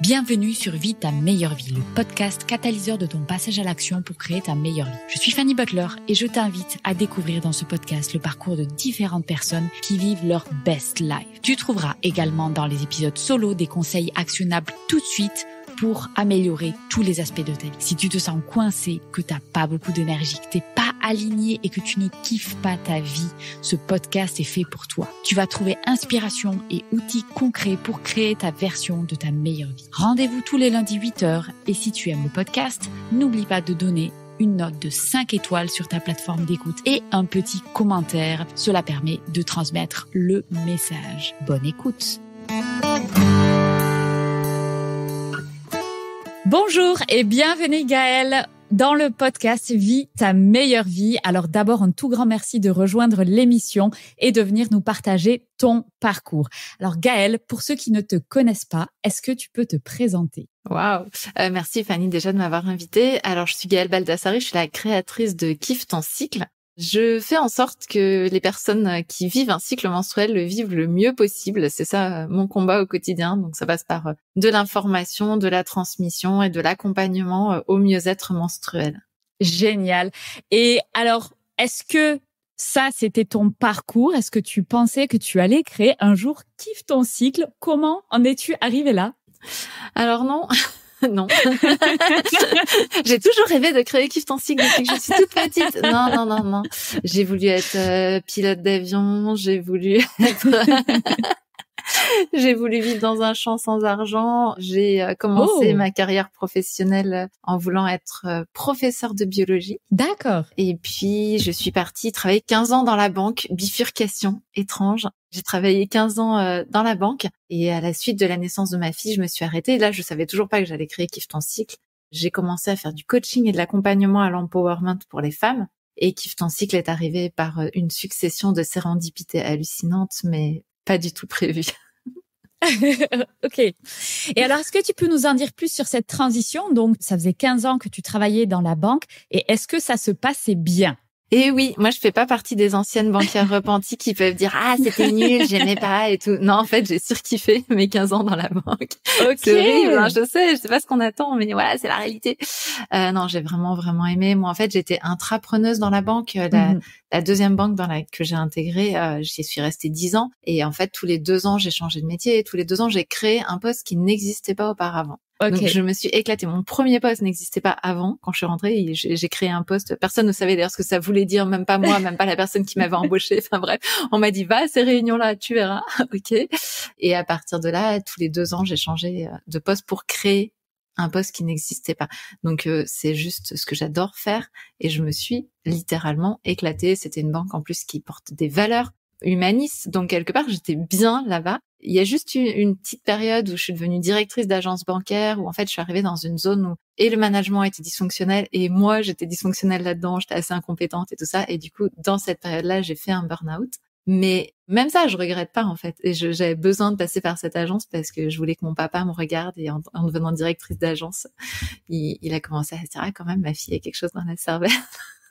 Bienvenue sur Vie ta meilleure vie, le podcast catalyseur de ton passage à l'action pour créer ta meilleure vie. Je suis Fanny Butler et je t'invite à découvrir dans ce podcast le parcours de différentes personnes qui vivent leur best life. Tu trouveras également dans les épisodes solo des conseils actionnables tout de suite pour améliorer tous les aspects de ta vie. Si tu te sens coincé, que t'as pas beaucoup d'énergie, que t'es pas aligné et que tu ne kiffes pas ta vie, ce podcast est fait pour toi. Tu vas trouver inspiration et outils concrets pour créer ta version de ta meilleure vie. Rendez-vous tous les lundis 8h et si tu aimes le podcast, n'oublie pas de donner une note de 5 étoiles sur ta plateforme d'écoute et un petit commentaire. Cela permet de transmettre le message. Bonne écoute. Bonjour et bienvenue Gaëlle dans le podcast Vie ta meilleure vie. Alors d'abord, un tout grand merci de rejoindre l'émission et de venir nous partager ton parcours. Alors Gaëlle, pour ceux qui ne te connaissent pas, est-ce que tu peux te présenter? Waouh, merci Fanny déjà de m'avoir invitée. Alors je suis Gaëlle Baldassari, je suis la créatrice de Kiffe ton cycle. Je fais en sorte que les personnes qui vivent un cycle menstruel le vivent le mieux possible. C'est ça mon combat au quotidien. Donc ça passe par de l'information, de la transmission et de l'accompagnement au mieux-être menstruel. Génial. Et alors, est-ce que ça, c'était ton parcours? Est-ce que tu pensais que tu allais créer un jour Kiffe ton cycle? Comment en es-tu arrivée là? Alors non. Non. J'ai toujours rêvé de créer Kiffe ton cycle depuis que je suis toute petite. Non. J'ai voulu être pilote d'avion, j'ai voulu vivre dans un champ sans argent. J'ai commencé ma carrière professionnelle en voulant être professeure de biologie. D'accord. Et puis, je suis partie travailler 15 ans dans la banque. Bifurcation étrange. J'ai travaillé 15 ans dans la banque. Et à la suite de la naissance de ma fille, je me suis arrêtée. Et là, je savais toujours pas que j'allais créer Kiffe ton cycle. J'ai commencé à faire du coaching et de l'accompagnement à l'empowerment pour les femmes. Et Kiffe ton cycle est arrivé par une succession de sérendipités hallucinantes, mais pas du tout prévues. Ok. Et alors, est-ce que tu peux nous en dire plus sur cette transition? Donc, ça faisait 15 ans que tu travaillais dans la banque. Et est-ce que ça se passait bien? Et oui, moi je fais pas partie des anciennes banquières repenties qui peuvent dire ah c'était nul, j'aimais pas et tout. Non, en fait, j'ai surkiffé mes 15 ans dans la banque. Okay. C'est horrible, hein, je sais pas ce qu'on attend, mais voilà, c'est la réalité. Non, j'ai vraiment aimé. Moi, en fait, j'étais intrapreneuse dans la banque. La deuxième banque que j'ai intégrée, j'y suis restée 10 ans. Et en fait, tous les 2 ans, j'ai changé de métier. Et tous les 2 ans, j'ai créé un poste qui n'existait pas auparavant. Okay. Donc, je me suis éclatée. Mon premier poste n'existait pas avant. Quand je suis rentrée, j'ai créé un poste. Personne ne savait d'ailleurs ce que ça voulait dire, même pas moi, même pas la personne qui m'avait embauchée. Enfin bref, on m'a dit, va à ces réunions-là, tu verras. Ok. Et à partir de là, tous les 2 ans, j'ai changé de poste pour créer un poste qui n'existait pas. Donc, c'est juste ce que j'adore faire. Et je me suis littéralement éclatée. C'était une banque en plus qui porte des valeurs humanistes. Donc, quelque part, j'étais bien là-bas. Il y a juste eu une petite période où je suis devenue directrice d'agence bancaire, où en fait, je suis arrivée dans une zone où et le management était dysfonctionnel et moi, j'étais dysfonctionnelle là-dedans, j'étais assez incompétente et tout ça. Et du coup, dans cette période-là, j'ai fait un burn-out. Mais même ça, je regrette pas en fait. Et j'avais besoin de passer par cette agence parce que je voulais que mon papa me regarde. Et en devenant directrice d'agence, il a commencé à se dire ah quand même ma fille a quelque chose dans la cervelle.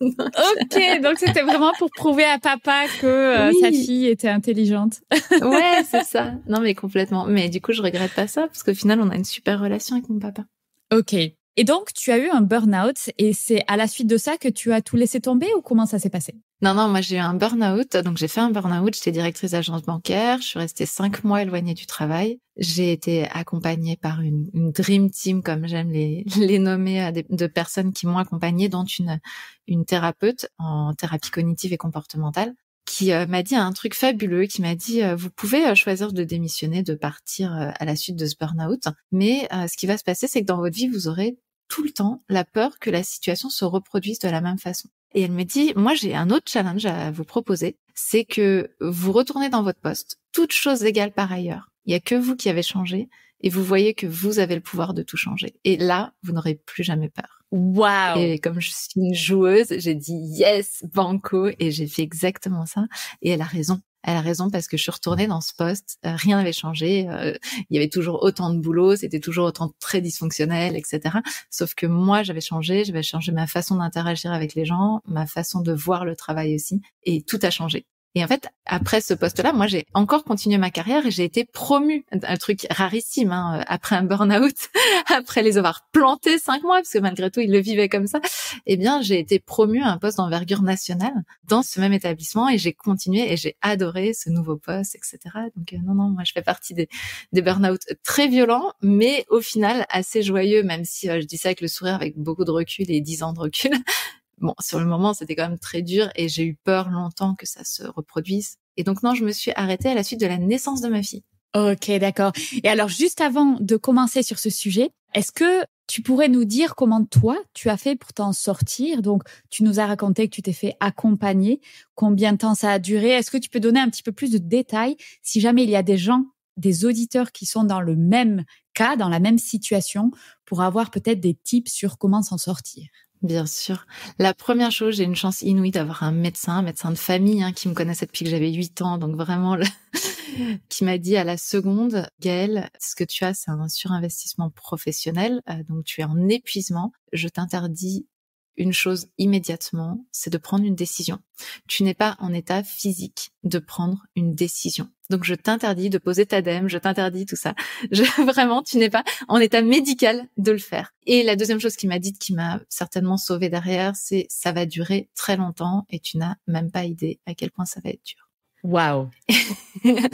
Ok, donc c'était vraiment pour prouver à papa que sa fille était intelligente. Ouais, c'est ça. Non mais complètement. Mais du coup, je regrette pas ça parce qu'au final, on a une super relation avec mon papa. Ok. Et donc, tu as eu un burn-out et c'est à la suite de ça que tu as tout laissé tomber ou comment ça s'est passé? Non, moi j'ai eu un burn-out. Donc j'ai fait un burn-out, j'étais directrice d'agence bancaire, je suis restée 5 mois éloignée du travail. J'ai été accompagnée par une dream team, comme j'aime les nommer, de personnes qui m'ont accompagnée, dont une thérapeute en thérapie cognitive et comportementale, qui m'a dit un truc fabuleux, qui m'a dit vous pouvez choisir de démissionner, de partir à la suite de ce burn-out, mais ce qui va se passer, c'est que dans votre vie, vous aurez tout le temps la peur que la situation se reproduise de la même façon. Et elle me dit, moi j'ai un autre challenge à vous proposer, c'est que vous retournez dans votre poste, toutes choses égales par ailleurs. Il y a que vous qui avez changé et vous voyez que vous avez le pouvoir de tout changer. Et là, vous n'aurez plus jamais peur. Waouh! Et comme je suis une joueuse, j'ai dit yes, banco, et j'ai fait exactement ça. Et elle a raison. Elle a raison parce que je suis retournée dans ce poste, rien n'avait changé, il y avait toujours autant de boulot, c'était toujours autant très dysfonctionnel, etc. Sauf que moi, j'avais changé ma façon d'interagir avec les gens, ma façon de voir le travail aussi, et tout a changé. Et en fait, après ce poste-là, moi, j'ai encore continué ma carrière et j'ai été promue. Un truc rarissime, hein, après un burn-out, après les avoir plantés 5 mois, parce que malgré tout, ils le vivaient comme ça. Eh bien, j'ai été promue à un poste d'envergure nationale dans ce même établissement et j'ai continué et j'ai adoré ce nouveau poste, etc. Donc, non, moi, je fais partie des burn-out très violents, mais au final, assez joyeux, même si je dis ça avec le sourire, avec beaucoup de recul et 10 ans de recul. Bon, sur le moment, c'était quand même très dur et j'ai eu peur longtemps que ça se reproduise. Et donc, non, je me suis arrêtée à la suite de la naissance de ma fille. Ok, d'accord. Et alors, juste avant de commencer sur ce sujet, est-ce que tu pourrais nous dire comment toi, tu as fait pour t'en sortir? Donc, tu nous as raconté que tu t'es fait accompagner. Combien de temps ça a duré? Est-ce que tu peux donner un petit peu plus de détails si jamais il y a des gens, des auditeurs qui sont dans le même cas, dans la même situation, pour avoir peut-être des tips sur comment s'en sortir? Bien sûr. La première chose, j'ai une chance inouïe d'avoir un médecin de famille, hein, qui me connaissait depuis que j'avais 8 ans. Donc vraiment, qui m'a dit à la seconde, Gaëlle, ce que tu as, c'est un surinvestissement professionnel. Donc tu es en épuisement. Je t'interdis une chose immédiatement, c'est de prendre une décision. Tu n'es pas en état physique de prendre une décision. Donc je t'interdis de poser ta dème, je t'interdis tout ça. Vraiment, tu n'es pas en état médical de le faire. Et la deuxième chose qu'il m'a dite, qui m'a certainement sauvée derrière, c'est ça va durer très longtemps et tu n'as même pas idée à quel point ça va être dur. Waouh.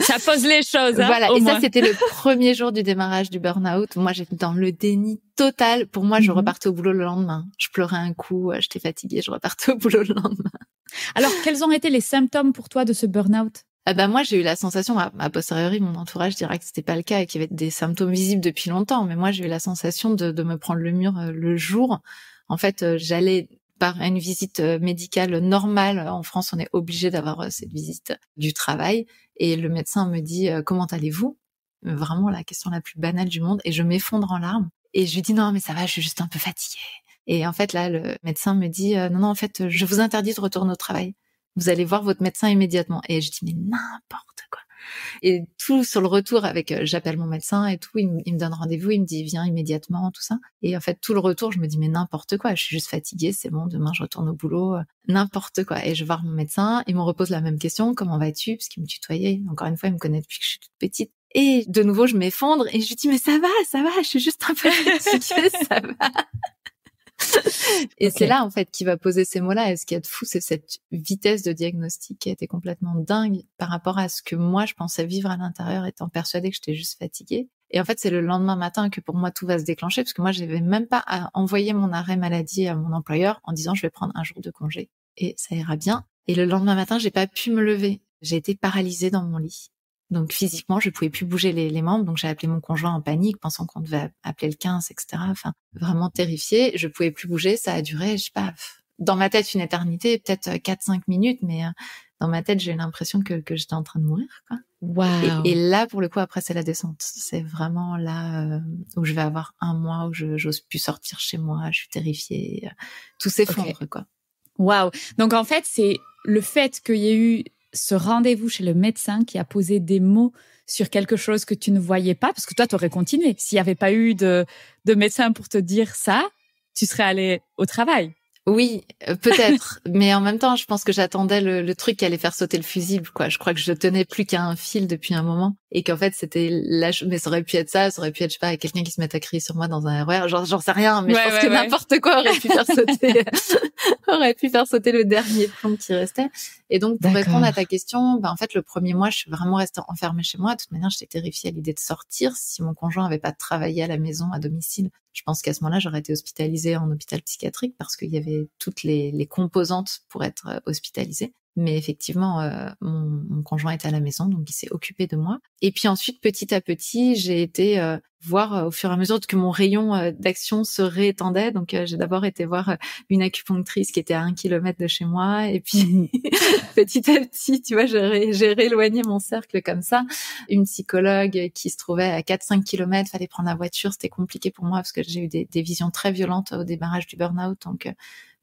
Ça pose les choses, hein, voilà. Et moins. ça, c'était le premier jour du démarrage du burn-out. Moi, j'étais dans le déni total. Pour moi, je repartais au boulot le lendemain. Je pleurais un coup, j'étais fatiguée, je repartais au boulot le lendemain. Alors, quels ont été les symptômes pour toi de ce burn-out? Moi, j'ai eu la sensation, à posteriori, mon entourage dirait que c'était pas le cas et qu'il y avait des symptômes visibles depuis longtemps. Mais moi, j'ai eu la sensation de me prendre le mur le jour. En fait, j'allais par une visite médicale normale. En France, on est obligé d'avoir cette visite du travail. Et le médecin me dit « Comment allez-vous ?» Vraiment la question la plus banale du monde. Et je m'effondre en larmes. Et je lui dis « Non, mais ça va, je suis juste un peu fatiguée. » Et en fait, là, le médecin me dit « Non, en fait, je vous interdis de retourner au travail. Vous allez voir votre médecin immédiatement. » Et je dis « Mais n'importe quoi. » Et tout sur le retour avec, j'appelle mon médecin et tout, il me donne rendez-vous, il me dit viens immédiatement, tout ça. Et en fait, tout le retour, je me dis mais n'importe quoi, je suis juste fatiguée, c'est bon, demain je retourne au boulot, n'importe quoi. Et je vais voir mon médecin, il me repose la même question, comment vas-tu? Parce qu'il me tutoyait. Encore une fois, il me connaît depuis que je suis toute petite. Et de nouveau, je m'effondre et je lui dis mais ça va, je suis juste un peu fatiguée, ça va. Et c'est là, en fait, qu'il va poser ces mots-là. Et ce qu'il y a de fou, c'est cette vitesse de diagnostic qui a été complètement dingue par rapport à ce que moi, je pensais vivre à l'intérieur, étant persuadée que j'étais juste fatiguée. Et en fait, c'est le lendemain matin que pour moi, tout va se déclencher, parce que moi, j'avais même pas à envoyer mon arrêt maladie à mon employeur en disant je vais prendre un jour de congé et ça ira bien. Et le lendemain matin, j'ai pas pu me lever. J'ai été paralysée dans mon lit. Donc physiquement, je pouvais plus bouger les membres, donc j'ai appelé mon conjoint en panique, pensant qu'on devait appeler le 15, etc. Enfin, vraiment terrifiée. Je pouvais plus bouger, ça a duré, je sais pas, dans ma tête une éternité, peut-être 4-5 minutes, mais dans ma tête, j'ai eu l'impression que j'étais en train de mourir, quoi. Wow. Et là, pour le coup, après, c'est la descente. C'est vraiment là où je vais avoir un mois où j'ose plus sortir chez moi, je suis terrifiée, tout s'effondre, quoi. Waouh. Donc en fait, c'est le fait qu'il y ait eu ce rendez-vous chez le médecin qui a posé des mots sur quelque chose que tu ne voyais pas, parce que toi, tu aurais continué. S'il n'y avait pas eu de médecin pour te dire ça, tu serais allé au travail. Oui, peut-être. Mais en même temps, je pense que j'attendais le truc qui allait faire sauter le fusible, quoi. Je crois que je tenais plus qu'à un fil depuis un moment. Et qu'en fait, c'était mais ça aurait pu être ça, ça aurait pu être, je sais pas, quelqu'un qui se mette à crier sur moi dans un RER. Genre, j'en sais rien, mais je pense que n'importe quoi aurait pu faire sauter le dernier plomb qui restait. Et donc, pour répondre à ta question, en fait, le premier mois, je suis vraiment restée enfermée chez moi. De toute manière, j'étais terrifiée à l'idée de sortir. Si mon conjoint avait pas travaillé à la maison, à domicile, je pense qu'à ce moment-là, j'aurais été hospitalisée en hôpital psychiatrique parce qu'il y avait toutes les composantes pour être hospitalisée. Mais effectivement, mon conjoint était à la maison, donc il s'est occupé de moi. Et puis ensuite, petit à petit, j'ai été voir au fur et à mesure que mon rayon d'action se réétendait. Donc j'ai d'abord été voir une acupunctrice qui était à 1 kilomètre de chez moi. Et puis petit à petit, tu vois, j'ai rééloigné mon cercle comme ça. Une psychologue qui se trouvait à 4-5 kilomètres, fallait prendre la voiture. C'était compliqué pour moi parce que j'ai eu des visions très violentes au démarrage du burn-out. Donc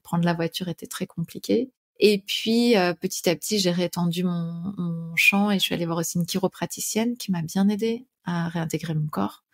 prendre la voiture était très compliqué. Et puis, petit à petit, j'ai réétendu mon champ et je suis allée voir aussi une chiropraticienne qui m'a bien aidée à réintégrer mon corps.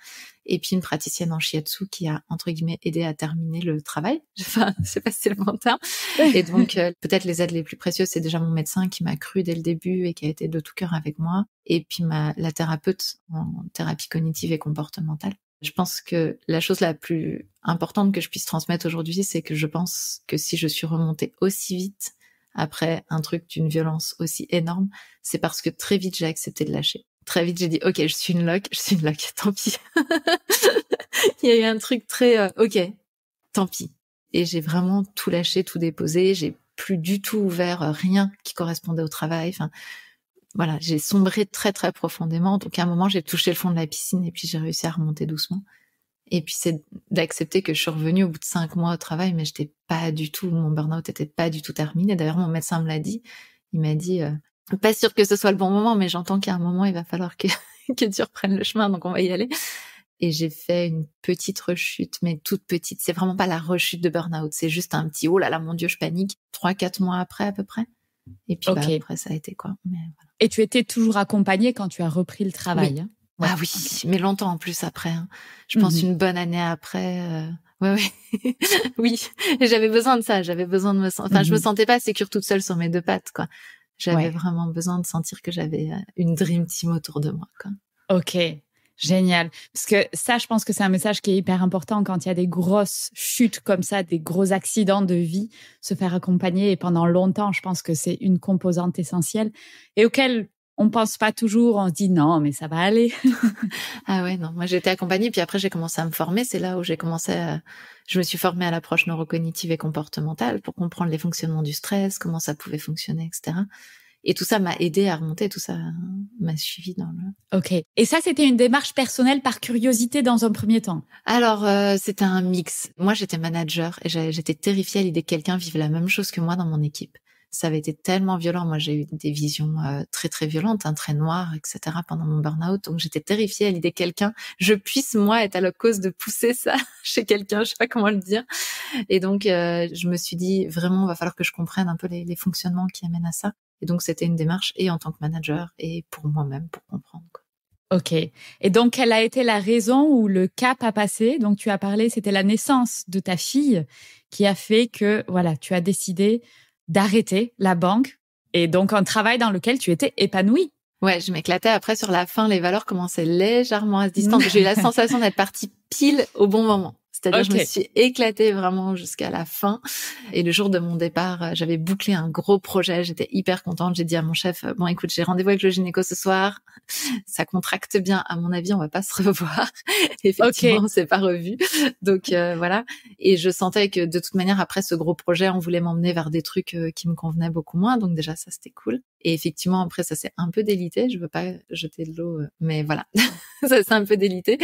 Et puis une praticienne en shiatsu qui a, entre guillemets, aidé à terminer le travail. Enfin, je sais pas si c'est le bon terme. Et donc, peut-être les aides les plus précieuses, c'est déjà mon médecin qui m'a cru dès le début et qui a été de tout cœur avec moi. Et puis la thérapeute en thérapie cognitive et comportementale. Je pense que la chose la plus importante que je puisse transmettre aujourd'hui, c'est que je pense que si je suis remontée aussi vite après un truc d'une violence aussi énorme, c'est parce que très vite j'ai accepté de lâcher. Très vite j'ai dit ok, je suis une loque, tant pis. Il y a eu un truc très ok, tant pis. Et j'ai vraiment tout lâché, tout déposé. J'ai plus du tout ouvert rien qui correspondait au travail. Enfin voilà, j'ai sombré très très profondément. Donc à un moment j'ai touché le fond de la piscine et puis j'ai réussi à remonter doucement. Et puis c'est d'accepter que je suis revenue au bout de 5 mois au travail, mais j'étais pas du tout, mon burn-out était pas du tout terminé. D'ailleurs, mon médecin me l'a dit. Il m'a dit, pas sûr que ce soit le bon moment, mais j'entends qu'à un moment, il va falloir que tu reprennes le chemin, donc on va y aller. Et j'ai fait une petite rechute, mais toute petite. C'est vraiment pas la rechute de burn-out. C'est juste un petit, oh là là, mon Dieu, je panique. 3-4 mois après, à peu près. Et puis, après, ça a été quoi. Mais voilà. Et tu étais toujours accompagnée quand tu as repris le travail, oui. hein? Ouais, ah oui, okay. Mais longtemps en plus après. Hein. Je pense une bonne année après. Ouais. Oui, et j'avais besoin de ça. J'avais besoin de me sentir. Enfin, je me sentais pas sécure toute seule sur mes 2 pattes, quoi. J'avais vraiment besoin de sentir que j'avais une dream team autour de moi, quoi. Ok, génial. Parce que ça, je pense que c'est un message qui est hyper important quand il y a des grosses chutes comme ça, des gros accidents de vie, se faire accompagner. Et pendant longtemps, je pense que c'est une composante essentielle et auquel on pense pas toujours, on se dit non, mais ça va aller. Ah ouais, non. Moi, j'ai été accompagnée, puis après, j'ai commencé à me former. C'est là où je me suis formée à l'approche neurocognitive et comportementale pour comprendre les fonctionnements du stress, comment ça pouvait fonctionner, etc. Et tout ça m'a aidée à remonter, tout ça m'a suivi dans le... Ok. Et ça, c'était une démarche personnelle par curiosité dans un premier temps? Alors, c'était un mix. Moi, j'étais manager et j'étais terrifiée à l'idée que quelqu'un vive la même chose que moi dans mon équipe. Ça avait été tellement violent. Moi, j'ai eu des visions très, très violentes, très noires, etc. pendant mon burn-out. Donc, j'étais terrifiée à l'idée que je puisse, moi, être à la cause de pousser ça chez quelqu'un. Je sais pas comment le dire. Et donc, je me suis dit, vraiment, il va falloir que je comprenne un peu les fonctionnements qui amènent à ça. Et donc, c'était une démarche et en tant que manager et pour moi-même, pour comprendre, quoi. Ok. Et donc, quelle a été la raison ou le cap à passer? Donc, tu as parlé, c'était la naissance de ta fille qui a fait que, voilà, tu as décidé d'arrêter la banque et donc un travail dans lequel tu étais épanouie. Ouais, je m'éclatais. Après, sur la fin, les valeurs commençaient légèrement à se distendre. J'ai eu la sensation d'être partie pile au bon moment. C'est-à-dire, je me suis éclatée vraiment jusqu'à la fin. Et le jour de mon départ, j'avais bouclé un gros projet. J'étais hyper contente. J'ai dit à mon chef, bon, écoute, j'ai rendez-vous avec le gynéco ce soir. Ça contracte bien. À mon avis, on va pas se revoir. Effectivement, on s'est pas revus. Donc, voilà. Et je sentais que de toute manière, après ce gros projet, on voulait m'emmener vers des trucs qui me convenaient beaucoup moins. Donc déjà, ça, c'était cool. Et effectivement, après, ça s'est un peu délité. Je veux pas jeter de l'eau, mais voilà. Ça s'est un peu délité.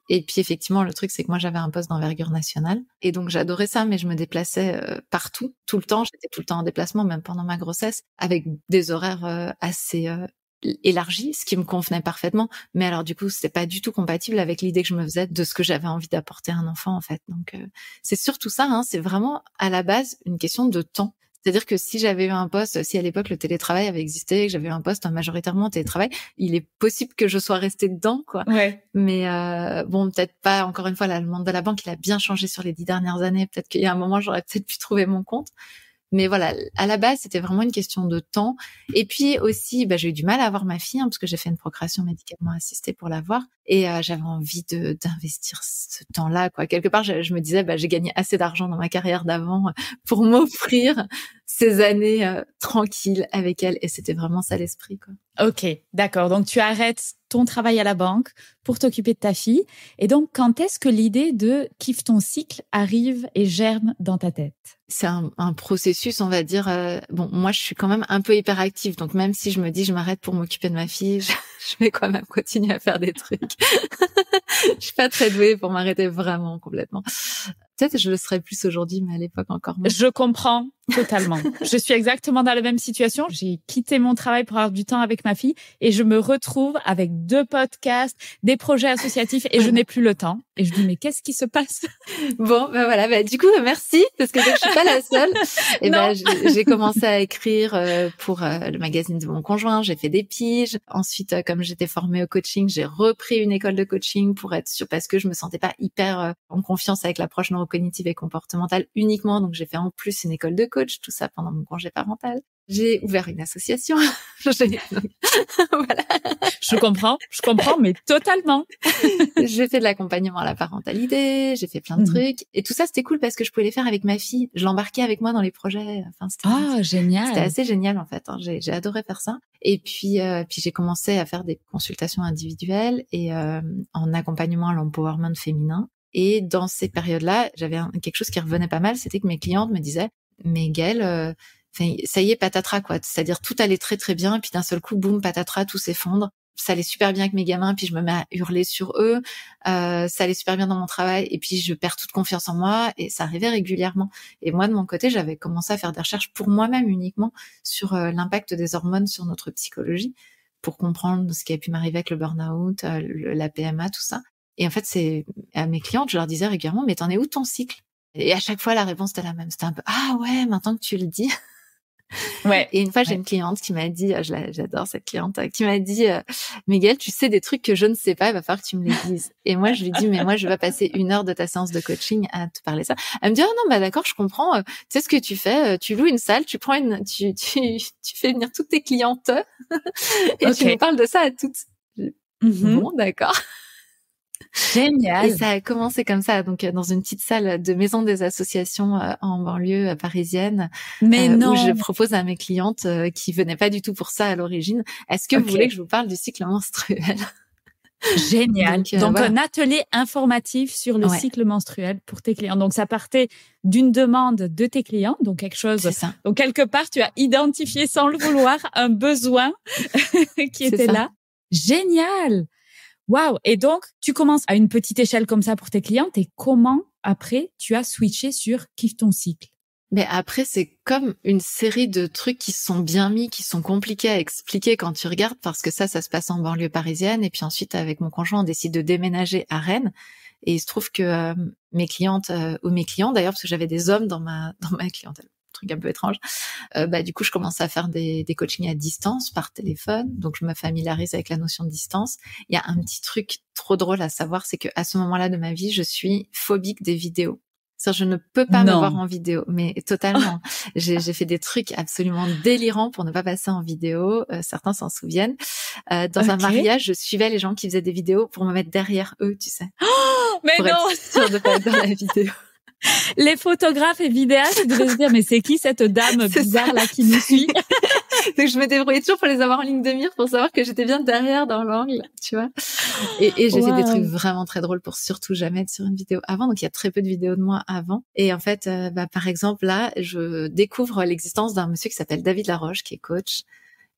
Et puis, effectivement, le truc, c'est que moi, j'avais un poste d'envergure nationale. Et donc, j'adorais ça, mais je me déplaçais partout, tout le temps. J'étais tout le temps en déplacement, même pendant ma grossesse, avec des horaires assez élargis, ce qui me convenait parfaitement. Mais alors, du coup, c'était pas du tout compatible avec l'idée que je me faisais de ce que j'avais envie d'apporter à un enfant, en fait. Donc, c'est surtout ça, hein. C'est vraiment, à la base, une question de temps. C'est-à-dire que si j'avais eu un poste, si à l'époque le télétravail avait existé, que j'avais eu un poste majoritairement en télétravail, il est possible que je sois restée dedans, quoi. Ouais. Mais bon, peut-être pas. Encore une fois, le monde de la banque, il a bien changé sur les 10 dernières années. Peut-être qu'il y a un moment, j'aurais peut-être pu trouver mon compte. Mais voilà, à la base, c'était vraiment une question de temps. Et puis aussi, j'ai eu du mal à avoir ma fille, parce que j'ai fait une procréation médicalement assistée pour l'avoir. Et j'avais envie d'investir ce temps-là, quoi. Quelque part, je me disais, j'ai gagné assez d'argent dans ma carrière d'avant pour m'offrir ces années tranquilles avec elle. Et c'était vraiment ça l'esprit, quoi. Ok, d'accord. Donc, tu arrêtes ton travail à la banque pour t'occuper de ta fille. Et donc, quand est-ce que l'idée de kiffe ton cycle arrive et germe dans ta tête? C'est un processus, on va dire. Bon, moi, je suis quand même un peu hyperactive. Donc, même si je me dis, je m'arrête pour m'occuper de ma fille, je vais quand même continuer à faire des trucs. Je suis pas très douée pour m'arrêter vraiment complètement. Peut-être je le serais plus aujourd'hui, mais à l'époque encore moins. Je comprends. Totalement. Je suis exactement dans la même situation. J'ai quitté mon travail pour avoir du temps avec ma fille et je me retrouve avec 2 podcasts, des projets associatifs et je n'ai plus le temps. Et je dis, mais qu'est-ce qui se passe? Bon, ben voilà. Ben, du coup, merci parce que donc, je suis pas la seule. Et ben, j'ai commencé à écrire pour le magazine de mon conjoint. J'ai fait des piges. Ensuite, comme j'étais formée au coaching, j'ai repris une école de coaching pour être sûre parce que je me sentais pas hyper en confiance avec l'approche neurocognitive et comportementale uniquement. Donc, j'ai fait en plus une école de coach, tout ça pendant mon congé parental. J'ai ouvert une association. Voilà. Je comprends, mais totalement. J'ai fait de l'accompagnement à la parentalité, j'ai fait plein de trucs. Et tout ça, c'était cool parce que je pouvais les faire avec ma fille. Je l'embarquais avec moi dans les projets. Enfin, génial. C'était assez génial, en fait. Hein. J'ai adoré faire ça. Et puis j'ai commencé à faire des consultations individuelles et en accompagnement à l'empowerment féminin. Et dans ces périodes-là, j'avais quelque chose qui revenait pas mal, c'était que mes clientes me disaient, mais Gaëlle, ça y est, patatras, quoi. C'est-à-dire, tout allait très, très bien. Et puis, d'un seul coup, boum, patatras, tout s'effondre. Ça allait super bien avec mes gamins. Puis, je me mets à hurler sur eux. Ça allait super bien dans mon travail. Et puis, je perds toute confiance en moi. Et ça arrivait régulièrement. Et moi, de mon côté, j'avais commencé à faire des recherches pour moi-même uniquement sur l'impact des hormones sur notre psychologie pour comprendre ce qui a pu m'arriver avec le burn-out, la PMA, tout ça. Et en fait, c'est à mes clientes, je leur disais régulièrement, mais t'en es où ton cycle? Et à chaque fois, la réponse était la même. C'était un peu, ah ouais, maintenant que tu le dis. Ouais. Et une fois, j'ai une cliente qui m'a dit, j'adore cette cliente, qui m'a dit, Miguel, tu sais des trucs que je ne sais pas, il va falloir que tu me les dises. Et moi, je lui dis, mais moi, je vais passer 1 heure de ta séance de coaching à te parler ça. Elle me dit, oh non, bah d'accord, je comprends. Tu sais ce que tu fais, tu loues une salle, tu prends tu fais venir toutes tes clientes et tu nous parles de ça à toutes. Bon, d'accord. Génial. Et ça a commencé comme ça, donc dans une petite salle de maison des associations en banlieue parisienne, où je propose à mes clientes qui venaient pas du tout pour ça à l'origine, est-ce que vous voulez que je vous parle du cycle menstruel? Génial. Donc voilà. Un atelier informatif sur le cycle menstruel pour tes clients. Donc ça partait d'une demande de tes clients, donc quelque chose. C'est ça. Donc quelque part tu as identifié sans le vouloir un besoin qui était là. Génial. Waouh! Et donc, tu commences à une petite échelle comme ça pour tes clientes et comment, après, tu as switché sur Kiffe ton cycle? Mais après, c'est comme une série de trucs qui sont bien mis, qui sont compliqués à expliquer quand tu regardes, parce que ça se passe en banlieue parisienne. Et puis ensuite, avec mon conjoint, on décide de déménager à Rennes. Et il se trouve que mes clientes, ou mes clients d'ailleurs, parce que j'avais des hommes dans ma clientèle, truc un peu étrange, du coup je commence à faire des coachings à distance par téléphone, donc je me familiarise avec la notion de distance. Il y a un petit truc trop drôle à savoir, c'est que à ce moment-là de ma vie, je suis phobique des vidéos. C'est-à-dire, je ne peux pas me voir en vidéo, mais totalement. J'ai fait des trucs absolument délirants pour ne pas passer en vidéo. Certains s'en souviennent. Dans un mariage, je suivais les gens qui faisaient des vidéos pour me mettre derrière eux, tu sais. Mais pour non! Être sûre de pas être dans la vidéo. Les photographes et vidéastes devaient se dire, mais c'est qui cette dame bizarre là qui nous suit? Donc je me débrouillais toujours pour les avoir en ligne de mire pour savoir que j'étais bien derrière dans l'angle, tu vois. Et j'ai fait des trucs vraiment très drôles pour surtout jamais être sur une vidéo avant. Donc il y a très peu de vidéos de moi avant. Et en fait, par exemple là, je découvre l'existence d'un monsieur qui s'appelle David Laroche, qui est coach.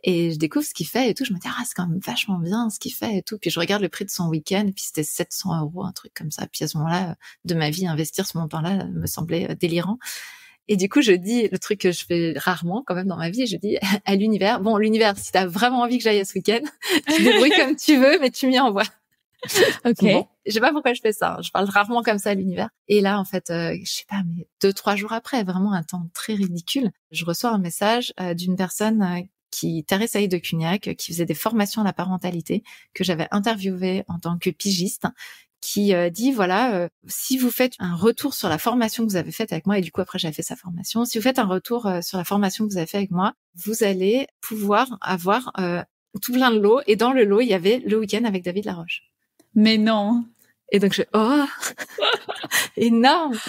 Et je découvre ce qu'il fait et tout. Je me dis, c'est quand même vachement bien ce qu'il fait et tout. Puis je regarde le prix de son week-end, et puis c'était 700 €, un truc comme ça. Puis à ce moment-là de ma vie, investir ce montant-là me semblait délirant. Et du coup, je dis le truc que je fais rarement quand même dans ma vie, je dis à l'univers, bon, l'univers, si t'as vraiment envie que j'aille à ce week-end, tu te débrouilles comme tu veux, mais tu m'y envoies. Ok. Bon, je sais pas pourquoi je fais ça. Je parle rarement comme ça à l'univers. Et là, en fait, je sais pas, mais 2-3 jours après, vraiment un temps très ridicule, je reçois un message d'une personne Thérèse Saïd de Cugnac, qui faisait des formations à la parentalité, que j'avais interviewée en tant que pigiste, qui dit, voilà, si vous faites un retour sur la formation que vous avez faite avec moi, et du coup, après, j'avais fait sa formation, si vous faites un retour sur la formation que vous avez fait avec moi, vous allez pouvoir avoir tout plein de lots, et dans le lot, il y avait le week-end avec David Laroche. Mais non. Et donc, énorme.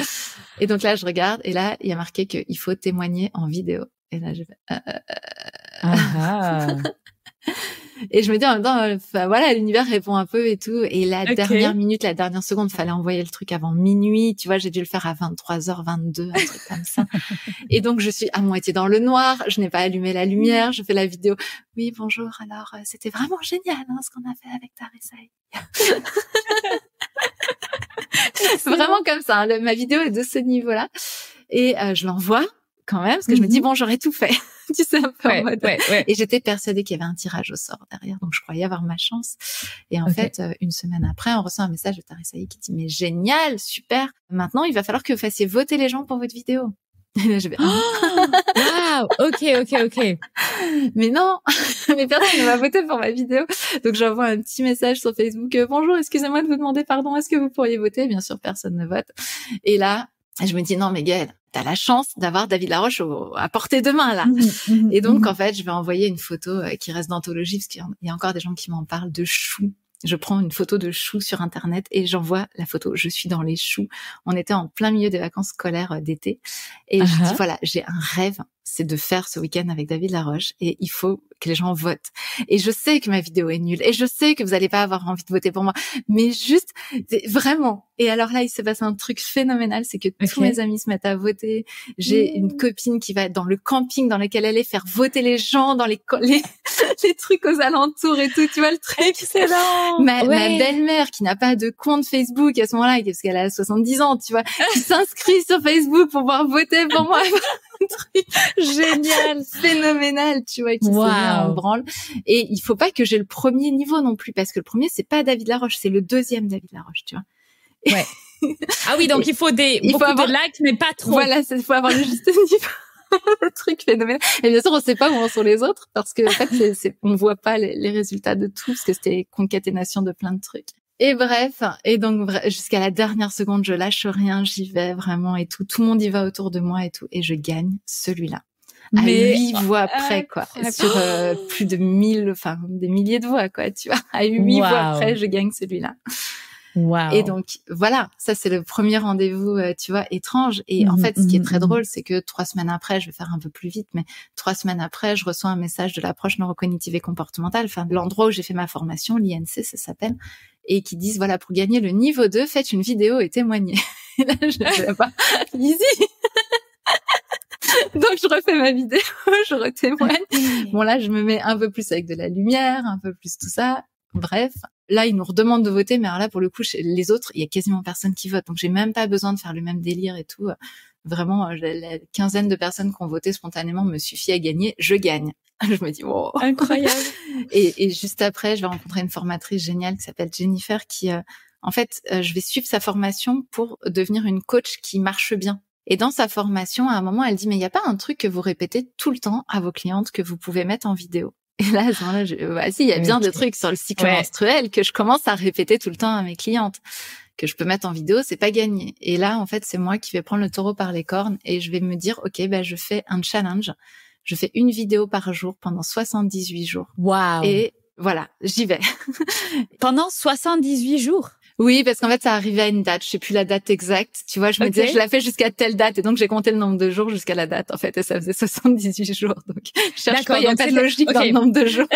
Et donc là, je regarde, et là, il y a marqué qu'il faut témoigner en vidéo. Et là, je fais... Et je me dis en même temps, voilà, l'univers répond un peu et tout. Et la dernière minute, la dernière seconde, fallait envoyer le truc avant minuit. Tu vois, j'ai dû le faire à 23h22, un truc comme ça. Et donc, je suis à moitié dans le noir. Je n'ai pas allumé la lumière. Je fais la vidéo. Oui, bonjour. Alors, c'était vraiment génial, ce qu'on a fait avec Theresa. C'est vraiment comme ça. Ma vidéo est de ce niveau-là. Et je l'envoie. quand même, parce que je me dis, bon, j'aurais tout fait. Tu sais, un peu en mode. Ouais. Et j'étais persuadée qu'il y avait un tirage au sort derrière, donc je croyais avoir ma chance. Et en fait, une semaine après, on reçoit un message de Tarisaï qui dit, mais génial, super. Maintenant, il va falloir que vous fassiez voter les gens pour votre vidéo. Et là, je vais, waouh, ok. Mais non, mais personne ne m'a voté pour ma vidéo. Donc j'envoie un petit message sur Facebook. Bonjour, excusez-moi de vous demander pardon. Est-ce que vous pourriez voter? Bien sûr, personne ne vote. Et là, je me dis non, mais Gaëlle, t'as la chance d'avoir David Laroche à portée de main là. Et donc en fait, je vais envoyer une photo qui reste d'anthologie parce qu'il y a encore des gens qui m'en parlent de choux. Je prends une photo de choux sur Internet et j'envoie la photo. Je suis dans les choux. On était en plein milieu des vacances scolaires d'été. Et je dis, voilà, j'ai un rêve, c'est de faire ce week-end avec David Laroche et il faut que les gens votent. Et je sais que ma vidéo est nulle et je sais que vous allez pas avoir envie de voter pour moi. Mais juste, vraiment. Et alors là, il s'est passé un truc phénoménal, c'est que tous mes amis se mettent à voter. J'ai une copine qui va être dans le camping dans lequel elle est faire voter les gens dans les trucs aux alentours et tout. Tu vois le truc? Excellent. Ma belle-mère qui n'a pas de compte Facebook à ce moment-là, parce qu'elle a 70 ans, tu vois, qui s'inscrit sur Facebook pour pouvoir voter pour moi. Un truc génial, phénoménal, tu vois, qui se met en branle. Et il faut pas que j'ai le premier niveau non plus, parce que le premier, c'est pas David Laroche, c'est le deuxième David Laroche, tu vois. Ouais. Ah oui, donc il faut beaucoup de likes, mais pas trop. Voilà, il faut avoir le juste niveau. Le truc phénoménal. Et bien sûr, on sait pas où en sont les autres, parce que en fait, on voit pas les résultats de tout, parce que c'était concaténation de plein de trucs. Et bref, et donc jusqu'à la dernière seconde, je lâche rien, j'y vais vraiment et tout. Tout le monde y va autour de moi et tout, et je gagne celui-là. À 8 voix près, quoi. Sur plus de 1000, enfin des milliers de voix, quoi, tu vois. À 8 voix près, je gagne celui-là. Wow. Et donc voilà, ça c'est le premier rendez-vous, tu vois, étrange. Et en fait, ce qui est très drôle, c'est que 3 semaines après, je vais faire un peu plus vite, mais 3 semaines après, je reçois un message de l'approche neurocognitive et comportementale, enfin de l'endroit où j'ai fait ma formation, l'INC, ça s'appelle, et qui disent voilà, pour gagner le niveau 2, faites une vidéo et témoignez. Et là, je ne sais pas, easy. Donc je refais ma vidéo, je retémoigne. Bon là, je me mets un peu plus avec de la lumière, un peu plus tout ça. Bref, là, ils nous redemandent de voter, mais alors là, pour le coup, chez les autres, il y a quasiment personne qui vote. Donc, j'ai même pas besoin de faire le même délire et tout. Vraiment, la quinzaine de personnes qui ont voté spontanément me suffit à gagner. Je gagne. Je me dis, wow. Incroyable. Et juste après, je vais rencontrer une formatrice géniale qui s'appelle Jennifer qui, en fait, je vais suivre sa formation pour devenir une coach qui marche bien. Et dans sa formation, à un moment, elle dit, mais il n'y a pas un truc que vous répétez tout le temps à vos clientes que vous pouvez mettre en vidéo? Et là, à ce moment-là, si, il y a bien des trucs sur le cycle menstruel que je commence à répéter tout le temps à mes clientes, que je peux mettre en vidéo, c'est pas gagné. Et là, en fait, c'est moi qui vais prendre le taureau par les cornes et je vais me dire, OK, je fais un challenge. Je fais une vidéo par jour pendant 78 jours. Waouh. Et voilà, j'y vais. Pendant 78 jours? Oui, parce qu'en fait, ça arrivait à une date. Je sais plus la date exacte. Tu vois, je me disais, je la fais jusqu'à telle date. Et donc, j'ai compté le nombre de jours jusqu'à la date, en fait. Et ça faisait 78 jours. Donc, je cherche pas, il y a pas de logique dans le nombre de jours.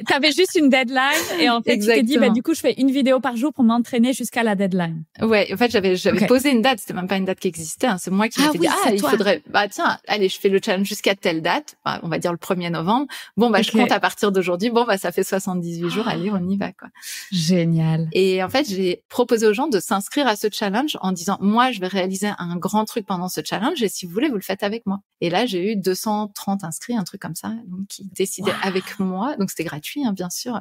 T'avais juste une deadline. Et en fait, exactement. Tu t'es dit, du coup, je fais une vidéo par jour pour m'entraîner jusqu'à la deadline. Ouais. En fait, j'avais posé une date. C'était même pas une date qui existait. Hein. C'est moi qui m'étais dit, il faudrait, tiens, allez, je fais le challenge jusqu'à telle date. On va dire le 1er novembre. Bon, je compte à partir d'aujourd'hui. Bon, ça fait 78 jours. Allez, on y va, quoi. Génial. Et en fait, j'ai proposé aux gens de s'inscrire à ce challenge en disant, moi, je vais réaliser un grand truc pendant ce challenge et si vous voulez, vous le faites avec moi. Et là, j'ai eu 230 inscrits, un truc comme ça, donc qui décidaient avec moi. Donc, c'était gratuit, hein, bien sûr.